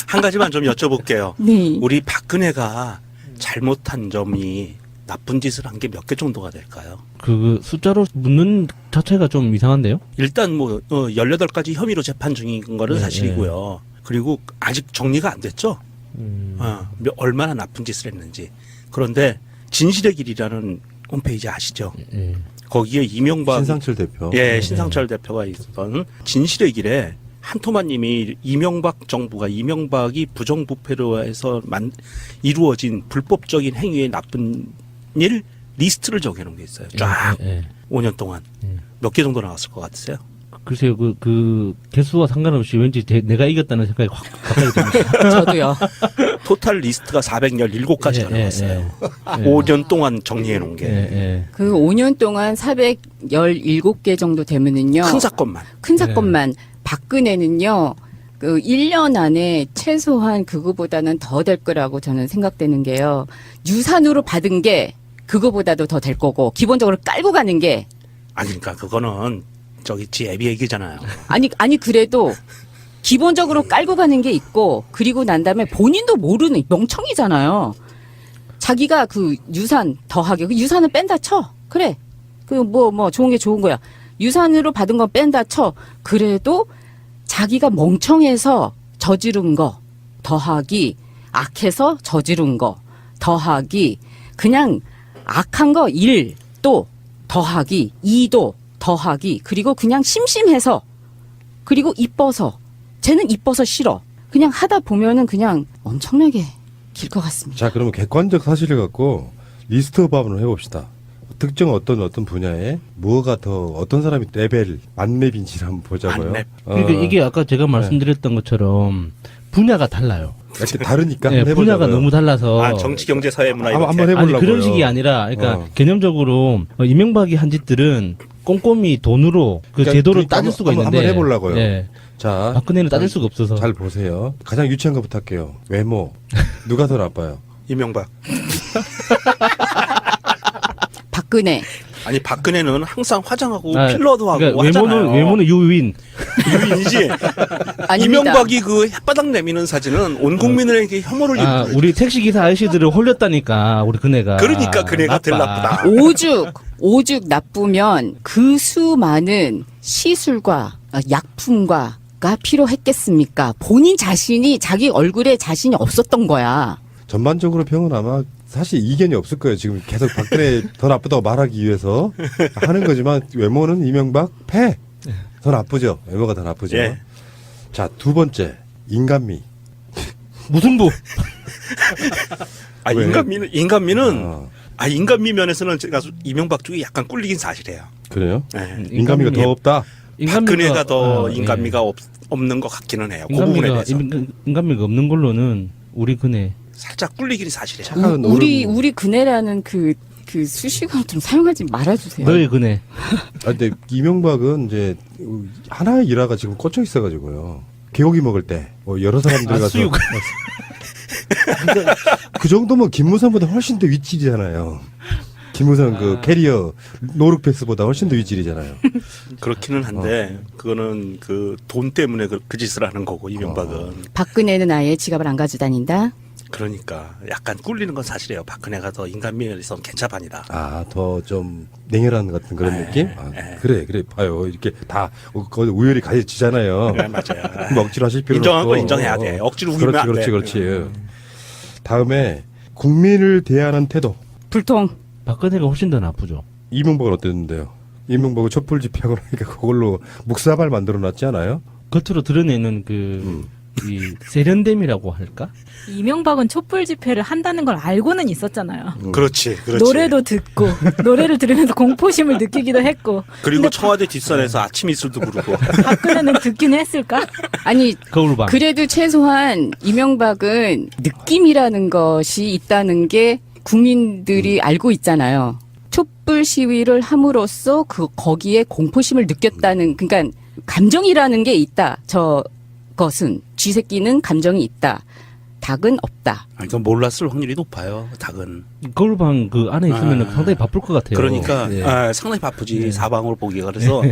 한 가지만 좀 여쭤볼게요. 네. 우리 박근혜가 잘못한 점이 나쁜 짓을 한 게 몇 개 정도가 될까요? 그 숫자로 묻는 자체가 좀 이상한데요? 일단 뭐 18가지 혐의로 재판 중인 거는 네, 사실이고요. 그리고 아직 정리가 안 됐죠. 얼마나 나쁜 짓을 했는지. 그런데 진실의 길이라는 홈페이지 아시죠? 예. 거기에 이명박 신상철 대표. 예, 신상철 대표가 있었던 진실의 길에 한토마님이 이명박 정부가 이명박이 부정부패로 해서 이루어진 불법적인 행위의 나쁜 일 리스트를 정해놓은 게 있어요. 쫙 예. 5년 동안 몇 개 정도 나왔을 것 같으세요? 글쎄요, 그 개수와 상관없이 왠지 내가 이겼다는 생각이 확 가까이 듭니다. 저도요. 토탈 리스트가 417가지가 나왔어요. 5년 동안 정리해 놓은 게. 예. 그 5년 동안 417개 정도 되면은요. 큰 사건만. 큰 사건만 박근혜는요. 그 1년 안에 최소한 그거보다는 더 될 거라고 저는 생각되는 게요. 유산으로 받은 게 그거보다도 더 될 거고 기본적으로 깔고 가는 게 아니 그러니까 그거는 저기 지 애비 얘기잖아요. 아니 그래도 기본적으로 깔고 가는 게 있고 그리고 난 다음에 본인도 모르는 멍청이잖아요. 자기가 그 유산 더하게 그 유산은 뺀다 쳐. 그래. 그 뭐 좋은 게 좋은 거야. 유산으로 받은 건 뺀다 쳐. 그래도 자기가 멍청해서 저지른 거 더하기 악해서 저지른 거 더하기 그냥 악한 거 1도 더하기 2도 더하기 그리고 그냥 심심해서 그리고 이뻐서 쟤는 이뻐서 싫어 그냥 하다 보면은 그냥 엄청나게 길 것 같습니다. 자, 그러면 객관적 사실을 갖고 리스트업을 해봅시다. 특정 어떤 분야에 뭐가 더 어떤 사람이 레벨 만렙인지를 한번 보자고요. 만렙. 그러니까 이게 아까 제가 말씀드렸던 것처럼 분야가 달라요. 이렇게 다르니까 예, 한번 분야가 해보자고요. 너무 달라서. 아 정치, 경제, 사회, 문화 이렇게. 한번 아니 해보려고요. 그런 식이 아니라 그러니까 개념적으로 이명박이 한 짓들은 꼼꼼히 돈으로 그 그러니까 제도를 그러니까 따질 수가 한번 있는데 해보려고요. 예. 자, 박근혜는 따질 수가 없어서. 잘 보세요. 가장 유치한 거 부탁해요. 외모. 누가 더 나빠요? 이명박. 박근혜. 아니 박근혜는 항상 화장하고 아, 필러도 하고 그러니까 하잖아요. 외모는 유인. 유인이지. 아닙니다. 이명박이 그 햇바닥 내미는 사진은 온 국민에게 혐오를 아, 입는 우리 택시기사 아저씨들을 홀렸다니까 우리 그네가. 그러니까 그네가 덜 나쁘다. 오죽 나쁘면 그 수많은 시술과 약품과가 필요했겠습니까? 본인 자신이 자기 얼굴에 자신이 없었던 거야. 전반적으로 평은 아마 사실 이견이 없을 거예요. 지금 계속 박근혜 더 나쁘다고 말하기 위해서 하는 거지만 외모는 이명박 패. 더 나쁘죠. 외모가 더 나쁘죠. 예. 자, 두 번째 인간미. 무승부. 아, 왜? 인간미는 어, 인간미 면에서는 제가 이명박 쪽이 약간 꿀리긴 사실이에요. 그래요? 네. 인간미가 더 없다. 박근혜가 더 예. 인간미가 없는 것 같기는 해요. 그 부분에 대해서 인간미가 없는 걸로는 우리 근혜. 살짝 꿀리긴 사실이에요. 착한 우리 그네라는 그 수식어를 좀 사용하지 말아주세요. 너의 근혜. 근데 이명박은 이제 하나의 일화가 지금 꽂혀 있어가지고요. 개고기 먹을 때 뭐 여러 사람들 가서 수육. 그러니까 그 정도면 김무성보다 훨씬 더 윗질이잖아요. 김무성 그 캐리어 노룩패스보다 훨씬 더 윗질이잖아요. 그렇기는 한데 그거는 그 돈 때문에 그 짓을 하는 거고 이명박은 박근혜는 아예 지갑을 안 가져다닌다. 그러니까 약간 꿀리는 건 사실이에요. 박근혜가 더 인간미에서 괜찮반이다. 아, 더 좀 냉혈한 같은 그런 에, 느낌? 아, 에. 그래 봐요. 이렇게 다 거의 우열이 가해지잖아요. 네, 맞아요. 뭐 억지로 하실 필요 인정한 없고. 건 인정해야 돼. 억지로 우기면 안 돼. 그렇지. 다음에 국민을 대하는 태도. 불통. 박근혜가 훨씬 더 나쁘죠. 이명박은 어땠는데요? 이명박은 촛불 집회하고 나니까 그걸로 묵사발 만들어놨지 않아요? 겉으로 드러내는 이 세련됨이라고 할까? 이명박은 촛불 집회를 한다는 걸 알고는 있었잖아요. 그렇지. 노래도 듣고 노래를 들으면서 공포심을 느끼기도 했고. 그리고 근데 청와대 뒷산에서 아침 이슬도 부르고. 박근혜는 듣긴 했을까? 아니 거울방. 그래도 최소한 이명박은 느낌이라는 것이 있다는 게 국민들이 알고 있잖아요. 촛불 시위를 함으로써 거기에 공포심을 느꼈다는, 그러니까 감정이라는 게 있다. 저것은 쥐새끼는 감정이 있다. 닭은 없다. 이건 몰랐을 확률이 높아요. 닭은. 거울방 그 안에 있으면 아. 상당히 바쁠 것 같아요. 그러니까 예. 상당히 바쁘지. 사방으로 보기가. 그래서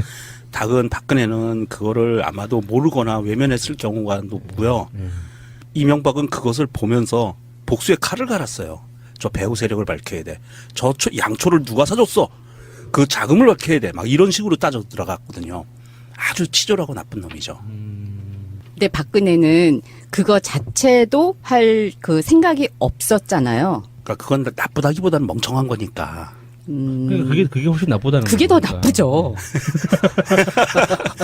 닭은 박근혜는 그거를 아마도 모르거나 외면했을 경우가 높고요. 이명박은 그것을 보면서 복수의 칼을 갈았어요. 저 배후 세력을 밝혀야 돼. 저 양초를 누가 사줬어? 그 자금을 밝혀야 돼. 막 이런 식으로 따져 들어갔거든요. 아주 치졸하고 나쁜 놈이죠. 근데 박근혜는 그거 자체도 할 그 생각이 없었잖아요. 그러니까 그건 나쁘다기보다는 멍청한 거니까. 그러니까 그게 훨씬 나쁘다는 그게 더 거니까. 나쁘죠.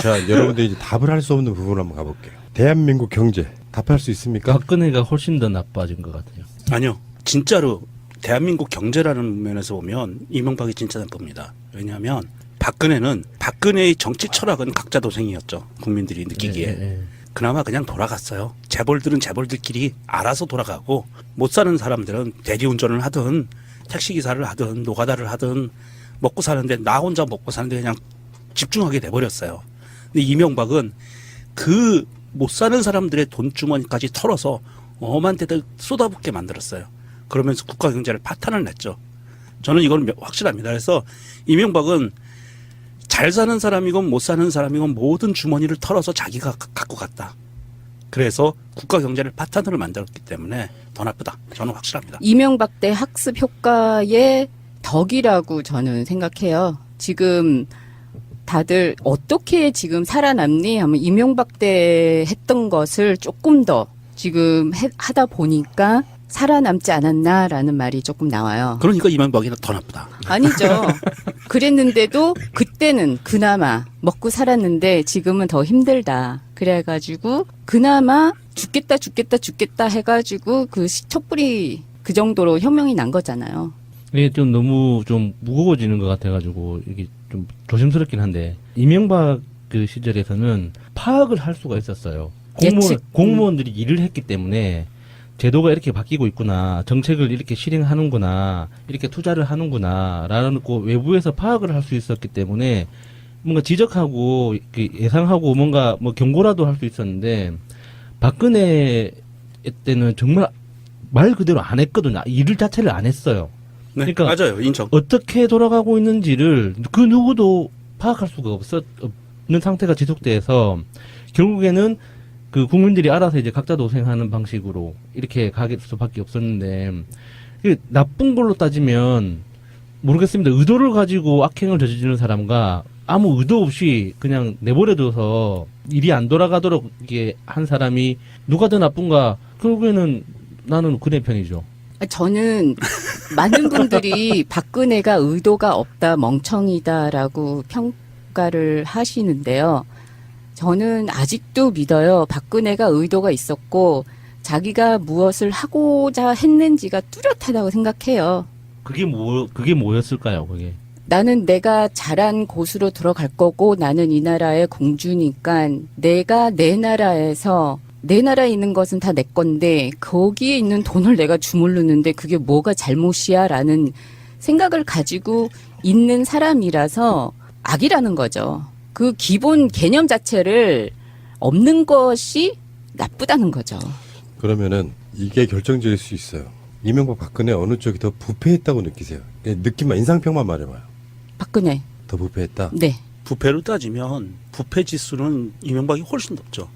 자, 여러분들 이제 답을 할 수 없는 부분을 한번 가볼게요. 대한민국 경제 답할 수 있습니까? 박근혜가 훨씬 더 나빠진 것 같아요. 아니요. 진짜로 대한민국 경제라는 면에서 보면 이명박이 진짜 나쁩니다. 왜냐하면 박근혜는 박근혜의 정치 철학은 각자 도생이었죠. 국민들이 느끼기에. 예. 그나마 그냥 돌아갔어요. 재벌들은 재벌들끼리 알아서 돌아가고 못 사는 사람들은 대리운전을 하든 택시기사를 하든 노가다를 하든 먹고 사는데 나 혼자 먹고 사는데 그냥 집중하게 돼버렸어요. 근데 이명박은 그 못 사는 사람들의 돈주머니까지 털어서 어마한 데들 쏟아붓게 만들었어요. 그러면서 국가 경제를 파탄을 냈죠. 저는 이건 확실합니다. 그래서 이명박은 잘 사는 사람이건 못 사는 사람이건 모든 주머니를 털어서 자기가 갖고 갔다. 그래서 국가 경제를 파탄으로 만들었기 때문에 더 나쁘다. 저는 확실합니다. 이명박 때 학습 효과의 덕이라고 저는 생각해요. 지금 다들 어떻게 지금 살아남니 하면 이명박 때 했던 것을 조금 더 지금 하다 보니까 살아남지 않았나라는 말이 조금 나와요. 그러니까 이명박이 더 나쁘다. 아니죠. 그랬는데도 그때는 그나마 먹고 살았는데 지금은 더 힘들다. 그래가지고 그나마 죽겠다 해가지고 그 촛불이 그 정도로 혁명이 난 거잖아요. 이게 좀 너무 좀 무거워지는 것 같아가지고 이게 좀 조심스럽긴 한데 이명박 그 시절에서는 파악을 할 수가 있었어요. 예측. 공무원들이 일을 했기 때문에 제도가 이렇게 바뀌고 있구나, 정책을 이렇게 실행하는구나, 이렇게 투자를 하는구나라는 거 외부에서 파악을 할 수 있었기 때문에 뭔가 지적하고 예상하고 뭔가 뭐 경고라도 할 수 있었는데 박근혜 때는 정말 말 그대로 안 했거든요. 일을 자체를 안 했어요. 네, 그러니까 맞아요. 인정. 어떻게 돌아가고 있는지를 그 누구도 파악할 수가 없는 상태가 지속돼서 결국에는 그 국민들이 알아서 이제 각자 도생하는 방식으로 이렇게 가게 될 수밖에 없었는데 이게 나쁜 걸로 따지면 모르겠습니다. 의도를 가지고 악행을 저지르는 사람과 아무 의도 없이 그냥 내버려둬서 일이 안 돌아가도록 이게 한 사람이 누가 더 나쁜가? 결국에는 나는 그네 편이죠. 저는 많은 분들이 박근혜가 의도가 없다, 멍청이다라고 평가를 하시는데요. 저는 아직도 믿어요. 박근혜가 의도가 있었고 자기가 무엇을 하고자 했는지가 뚜렷하다고 생각해요. 그게 뭐였을까요, 그게? 나는 내가 잘한 곳으로 들어갈 거고 나는 이 나라의 공주니까 내가 내 나라에서 내 나라에 있는 것은 다 내 건데 거기에 있는 돈을 내가 주물르는데 그게 뭐가 잘못이야 라는 생각을 가지고 있는 사람이라서 악이라는 거죠. 그 기본 개념 자체를 없는 것이 나쁘다는 거죠. 그러면은 이게 결정적일 수 있어요. 이명박 박근혜 어느 쪽이 더 부패했다고 느끼세요? 그냥 느낌만 인상평만 말해봐요. 박근혜. 더 부패했다? 네. 부패로 따지면 부패 지수는 이명박이 훨씬 높죠.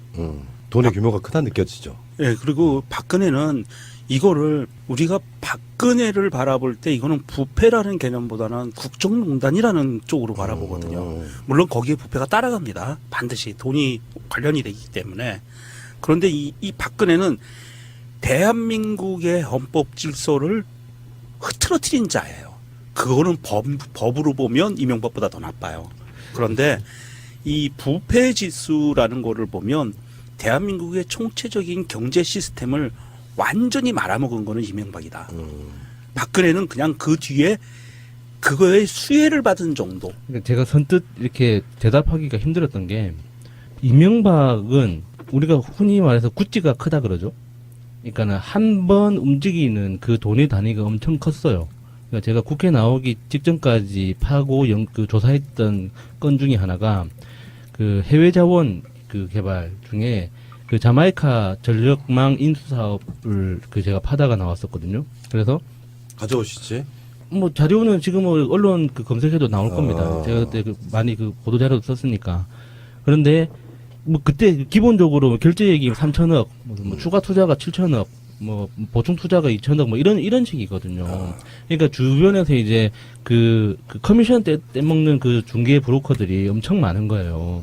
돈의 규모가 크다 느껴지죠. 예, 그리고 박근혜는 이거를 우리가 박근혜를 바라볼 때 이거는 부패라는 개념보다는 국정농단이라는 쪽으로 바라보거든요. 물론 거기에 부패가 따라갑니다. 반드시 돈이 관련이 되기 때문에. 그런데 이 박근혜는 대한민국의 헌법 질서를 흐트러뜨린 자예요. 그거는 법으로 보면 이명박보다 더 나빠요. 그런데 이 부패 지수라는 거를 보면 대한민국의 총체적인 경제 시스템을 완전히 말아먹은 거는 이명박이다. 박근혜는 그냥 그 뒤에 그거에 수혜를 받은 정도. 그러니까 제가 선뜻 이렇게 대답하기가 힘들었던 게 이명박은 우리가 흔히 말해서 구찌가 크다 그러죠. 그러니까는 한 번 움직이는 그 돈의 단위가 엄청 컸어요. 그러니까 제가 국회 나오기 직전까지 파고 조사했던 건 중에 하나가 그 해외 자원 그 개발 중에 그 자마이카 전력망 인수 사업을 그 제가 파다가 나왔었거든요. 그래서 가져오시지. 뭐 자료는 지금 뭐 언론 그 검색해도 나올 아. 겁니다. 제가 그때 많이 그 보도 자료도 썼으니까. 그런데 뭐 그때 기본적으로 결제액이 3천억, 뭐 추가 투자가 7천억, 뭐 보충 투자가 2천억, 뭐 이런 식이거든요. 그러니까 주변에서 이제 그 커미션 떼먹는 그 중개 브로커들이 엄청 많은 거예요.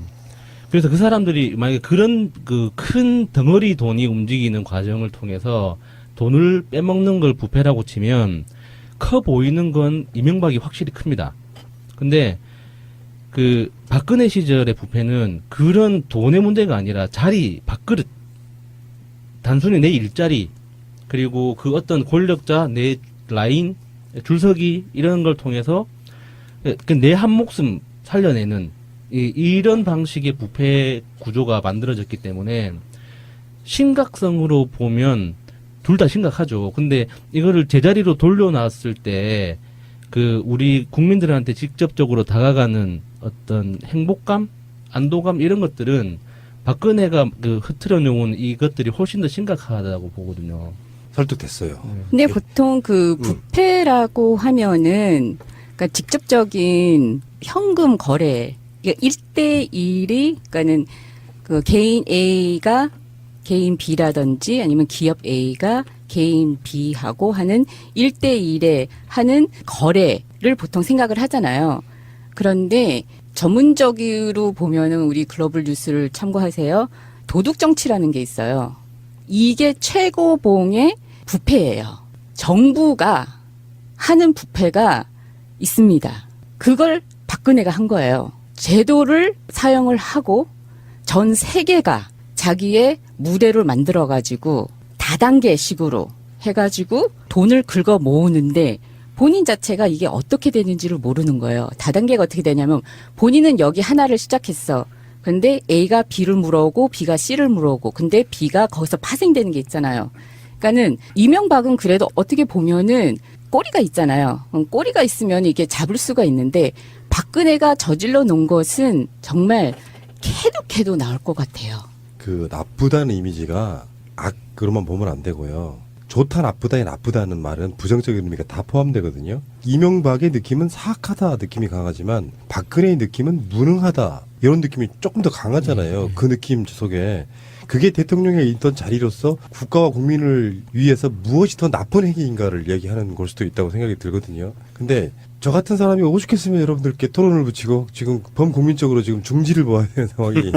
그래서 그 사람들이 만약에 그런 그 큰 덩어리 돈이 움직이는 과정을 통해서 돈을 빼먹는 걸 부패라고 치면 커 보이는 건 이명박이 확실히 큽니다. 근데 그 박근혜 시절의 부패는 그런 돈의 문제가 아니라 자리, 밥그릇, 단순히 내 일자리, 그리고 그 어떤 권력자, 내 라인, 줄서기 이런 걸 통해서 내 한 목숨 살려내는 이런 방식의 부패 구조가 만들어졌기 때문에 심각성으로 보면 둘 다 심각하죠. 근데 이거를 제자리로 돌려놨을 때 그 우리 국민들한테 직접적으로 다가가는 어떤 행복감, 안도감 이런 것들은 박근혜가 그 흐트러 놓은 이것들이 훨씬 더 심각하다고 보거든요. 설득됐어요. 근데 보통 그 부패라고 하면은 그러니까 직접적인 현금 거래, 그러니까 1대1이 그러니까는 그 개인 A가 개인 B라든지 아니면 기업 A가 개인 B하고 하는 1대1에 하는 거래를 보통 생각을 하잖아요. 그런데 전문적으로 보면은 우리 글로벌 뉴스를 참고하세요. 도둑 정치라는 게 있어요. 이게 최고봉의 부패예요. 정부가 하는 부패가 있습니다. 그걸 박근혜가 한 거예요. 제도를 사용을 하고 전 세계가 자기의 무대를 만들어가지고 다단계식으로 해가지고 돈을 긁어 모으는데 본인 자체가 이게 어떻게 되는지를 모르는 거예요. 다단계가 어떻게 되냐면 본인은 여기 하나를 시작했어. 근데 A가 B를 물어오고 B가 C를 물어오고 근데 B가 거기서 파생되는 게 있잖아요. 그러니까는 이명박은 그래도 어떻게 보면은 꼬리가 있잖아요. 꼬리가 있으면 이게 잡을 수가 있는데 박근혜가 저질러 놓은 것은 정말 캐도 나올 것 같아요. 그 나쁘다는 이미지가 악으로만 보면 안 되고요. 좋다 나쁘다는 말은 부정적인 의미가 다 포함되거든요. 이명박의 느낌은 사악하다 느낌이 강하지만 박근혜의 느낌은 무능하다 이런 느낌이 조금 더 강하잖아요. 그 느낌 속에 그게 대통령에 있던 자리로서 국가와 국민을 위해서 무엇이 더 나쁜 행위인가를 얘기하는 걸 수도 있다고 생각이 들거든요. 근데 저 같은 사람이 오죽했으면 여러분들께 토론을 붙이고 지금 범국민적으로 지금 중지를 보아야 되는 상황이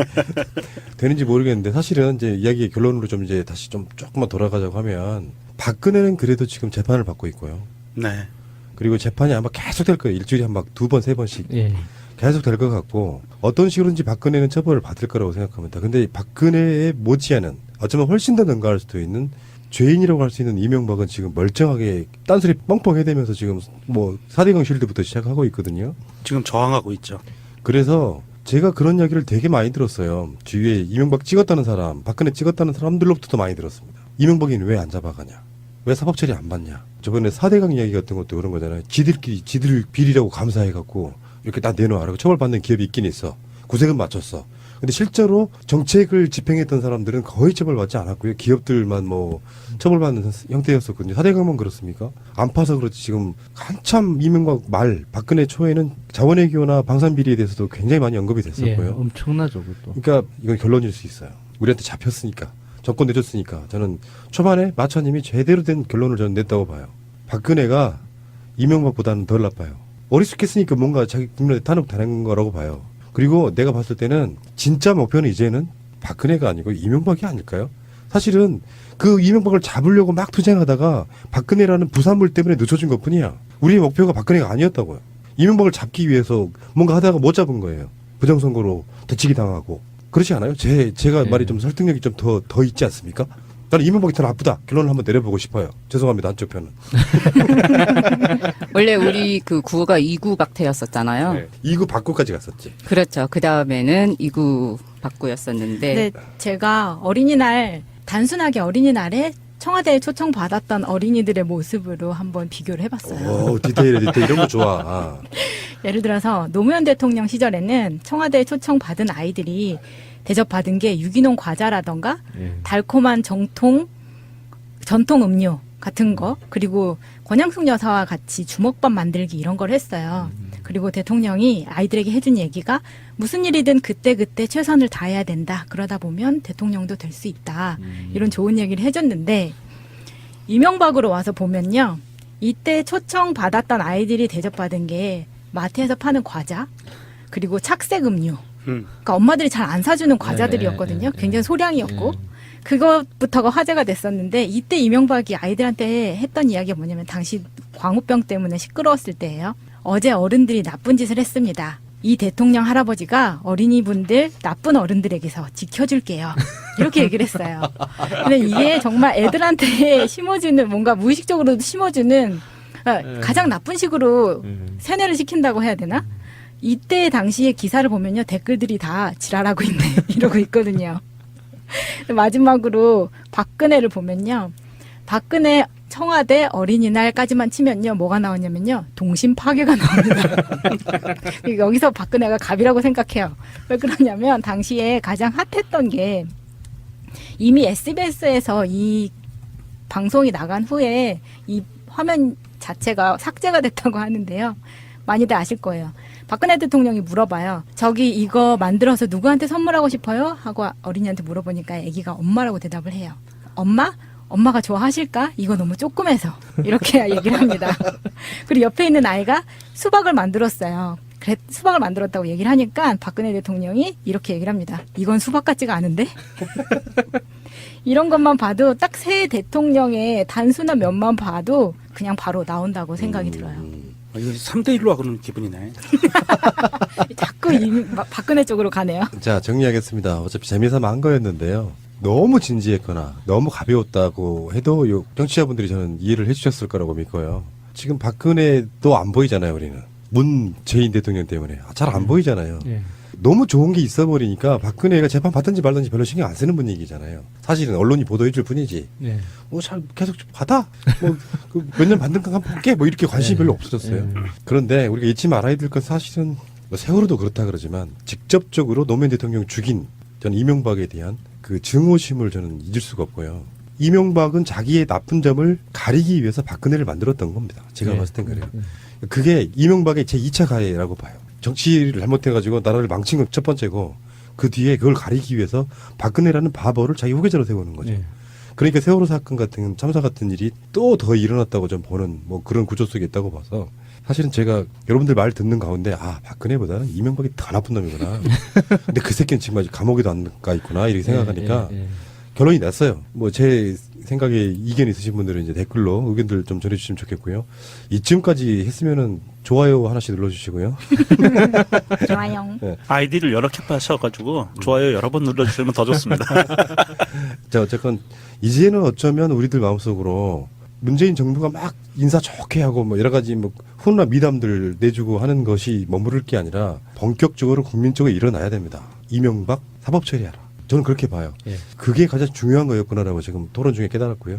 되는지 모르겠는데 사실은 이제 이야기의 결론으로 좀 이제 다시 좀 조금만 돌아가자고 하면 박근혜는 그래도 지금 재판을 받고 있고요. 네. 그리고 재판이 아마 계속 될 거예요. 일주일에 한 막 2번, 3번씩 예. 계속 될 것 같고 어떤 식으로든지 박근혜는 처벌을 받을 거라고 생각합니다. 근데 박근혜에 못지않은 어쩌면 훨씬 더 능가할 수도 있는 죄인이라고 할 수 있는 이명박은 지금 멀쩡하게 딴소리 뻥뻥 해대면서 지금 뭐 4대강 쉴드부터 시작하고 있거든요. 지금 저항하고 있죠. 그래서 제가 그런 이야기를 되게 많이 들었어요. 주위에 이명박 찍었다는 사람, 박근혜 찍었다는 사람들로부터도 많이 들었습니다. 이명박이는 왜 안 잡아가냐? 왜 사법 처리 안 받냐? 저번에 4대강 이야기 같은 것도 그런 거잖아요. 지들끼리 지들 비리라고 감사해갖고 이렇게 다 내놓으라고 처벌받는 기업이 있긴 있어. 구색은 맞췄어. 근데 실제로 정책을 집행했던 사람들은 거의 처벌받지 않았고요. 기업들만 뭐 처벌받는 형태였었거든요. 4대강만 그렇습니까? 안 파서 그렇지 지금 한참 이명박 말 박근혜 초에는 자원외교나 방산비리에 대해서도 굉장히 많이 언급이 예, 됐었고요. 엄청나죠, 그것도. 그러니까 이건 결론일 수 있어요. 우리한테 잡혔으니까. 정권 내줬으니까. 저는 초반에 마차님이 제대로 된 결론을 저는 냈다고 봐요. 박근혜가 이명박보다는 덜 나빠요. 어리숙했으니까 뭔가 자기 국민한테 탄핵 당한 거라고 봐요. 그리고 내가 봤을 때는 진짜 목표는 이제는 박근혜가 아니고 이명박이 아닐까요? 사실은 그 이명박을 잡으려고 막 투쟁하다가 박근혜라는 부산물 때문에 늦춰진 것뿐이야. 우리의 목표가 박근혜가 아니었다고요. 이명박을 잡기 위해서 뭔가 하다가 못 잡은 거예요. 부정선거로 되치기 당하고. 그렇지 않아요? 제가 말이 좀 설득력이 좀 더 있지 않습니까? 나는 이명박이 더 나쁘다. 결론을 한번 내려보고 싶어요. 죄송합니다. 한쪽 편은. 원래 우리 그 구호가 2구 박태였었잖아요. 네. 2구 박구까지 갔었지. 그렇죠. 그 다음에는 2구 박구였었는데 근데 제가 어린이날 단순하게 어린이날에 청와대에 초청받았던 어린이들의 모습으로 한번 비교를 해봤어요. 오, 디테일 이런 거 좋아. 아. 예를 들어서 노무현 대통령 시절에는 청와대에 초청받은 아이들이 대접받은 게 유기농 과자라던가 예. 달콤한 전통 음료 같은 거, 그리고 권양숙 여사와 같이 주먹밥 만들기 이런 걸 했어요. 그리고 대통령이 아이들에게 해준 얘기가 무슨 일이든 그때그때 최선을 다해야 된다. 그러다 보면 대통령도 될 수 있다. 이런 좋은 얘기를 해줬는데 이명박으로 와서 보면요. 이때 초청받았던 아이들이 대접받은 게 마트에서 파는 과자, 그리고 착색 음료. 그러니까 엄마들이 잘 안 사주는 과자들이었거든요. 굉장히 소량이었고. 그것부터가 화제가 됐었는데 이때 이명박이 아이들한테 했던 이야기가 뭐냐면 당시 광우병 때문에 시끄러웠을 때예요. 어제 어른들이 나쁜 짓을 했습니다. 이 대통령 할아버지가 어린이분들 나쁜 어른들에게서 지켜줄게요. 이렇게 얘기를 했어요. 근데 이게 정말 애들한테 심어주는 뭔가 무의식적으로도 심어주는 가장 나쁜 식으로 세뇌를 시킨다고 해야 되나? 이때 당시의 기사를 보면요. 댓글들이 다 지랄하고 있네. 이러고 있거든요. 마지막으로 박근혜를 보면요. 박근혜 청와대 어린이날까지만 치면요. 뭐가 나오냐면요. 동심 파괴가 나옵니다. 여기서 박근혜가 갑이라고 생각해요. 왜 그러냐면 당시에 가장 핫했던 게 이미 SBS에서 이 방송이 나간 후에 이 화면 자체가 삭제가 됐다고 하는데요. 많이들 아실 거예요. 박근혜 대통령이 물어봐요. 저기 이거 만들어서 누구한테 선물하고 싶어요? 하고 어린이한테 물어보니까 아기가 엄마라고 대답을 해요. 엄마? 엄마가 좋아하실까? 이거 너무 조그매서. 이렇게 얘기를 합니다. 그리고 옆에 있는 아이가 수박을 만들었어요. 그래, 수박을 만들었다고 얘기를 하니까 박근혜 대통령이 이렇게 얘기를 합니다. 이건 수박 같지가 않은데? 이런 것만 봐도 딱 새 대통령의 단순한 면만 봐도 그냥 바로 나온다고 생각이 들어요. 이거 3대1로 하고는 기분이네. 자꾸 박근혜 쪽으로 가네요. 자, 정리하겠습니다. 어차피 재미삼아 한 거였는데요. 너무 진지했거나 너무 가벼웠다고 해도 정치자분들이 저는 이해를 해주셨을 거라고 믿고요. 지금 박근혜도 안 보이잖아요, 우리는. 문재인 대통령 때문에. 잘 안 보이잖아요. 예. 너무 좋은 게 있어버리니까 박근혜가 재판 받든지 말든지 별로 신경 안 쓰는 분위기잖아요. 사실은 언론이 보도해줄 뿐이지. 예. 뭐 잘 계속 받아. 뭐 몇 년 받는 건 한번 볼게. 뭐 이렇게 관심이 별로 없어졌어요. 그런데 우리가 잊지 말아야 될 건 사실은 뭐 세월호도 그렇다 그러지만 직접적으로 노무현 대통령 죽인 저는 이명박에 대한 그 증오심을 저는 잊을 수가 없고요. 이명박은 자기의 나쁜 점을 가리기 위해서 박근혜를 만들었던 겁니다. 제가 봤을 땐 그래요. 그게 이명박의 제2차 가해라고 봐요. 정치를 잘못해가지고 나라를 망친 건 첫 번째고 그 뒤에 그걸 가리기 위해서 박근혜라는 바보를 자기 후계자로 세우는 거죠. 예. 그러니까 세월호 사건 같은 참사 같은 일이 또 더 일어났다고 좀 보는 뭐 그런 구조 속에 있다고 봐서 사실은 제가 여러분들 말 듣는 가운데 박근혜보다는 이명박이 더 나쁜 놈이구나. 근데 그 새끼는 지금 아직 감옥에도 안 가 있구나 이렇게 생각하니까 결론이 났어요. 뭐 제 생각에 이견 있으신 분들은 이제 댓글로 의견들 좀 전해주시면 좋겠고요. 이쯤까지 했으면은 좋아요 하나씩 눌러주시고요. 좋아요. 아이디를 여러 개 파셔가지고 좋아요 여러 번 눌러주시면 더 좋습니다. 자, 어쨌건 이제는 어쩌면 우리들 마음속으로 문재인 정부가 막 인사 좋게 하고 뭐 여러 가지 뭐 훈훈한 미담들 내주고 하는 것이 머무를 게 아니라 본격적으로 국민적으로 일어나야 됩니다. 이명박 사법 처리하라. 저는 그렇게 봐요. 예. 그게 가장 중요한 거였구나라고 지금 토론 중에 깨달았고요.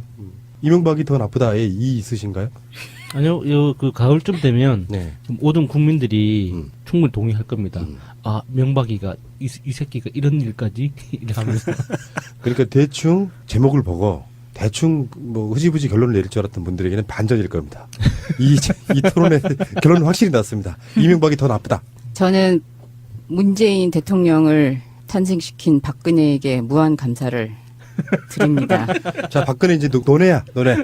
이명박이 더 나쁘다에 이 있으신가요? 아니요, 그 가을쯤 되면 네. 좀 모든 국민들이 충분히 동의할 겁니다. 음. 아, 명박이가 이 새끼가 이런 일까지 이러면서 그러니까 대충 제목을 보고 대충 뭐 흐지부지 결론을 내릴 줄 알았던 분들에게는 반전일 겁니다. 이 토론의 결론은 확실히 났습니다. 이명박이 더 나쁘다. 저는 문재인 대통령을 탄생시킨 박근혜에게 무한 감사를 드립니다. 자, 박근혜 이제 노래야, 노래.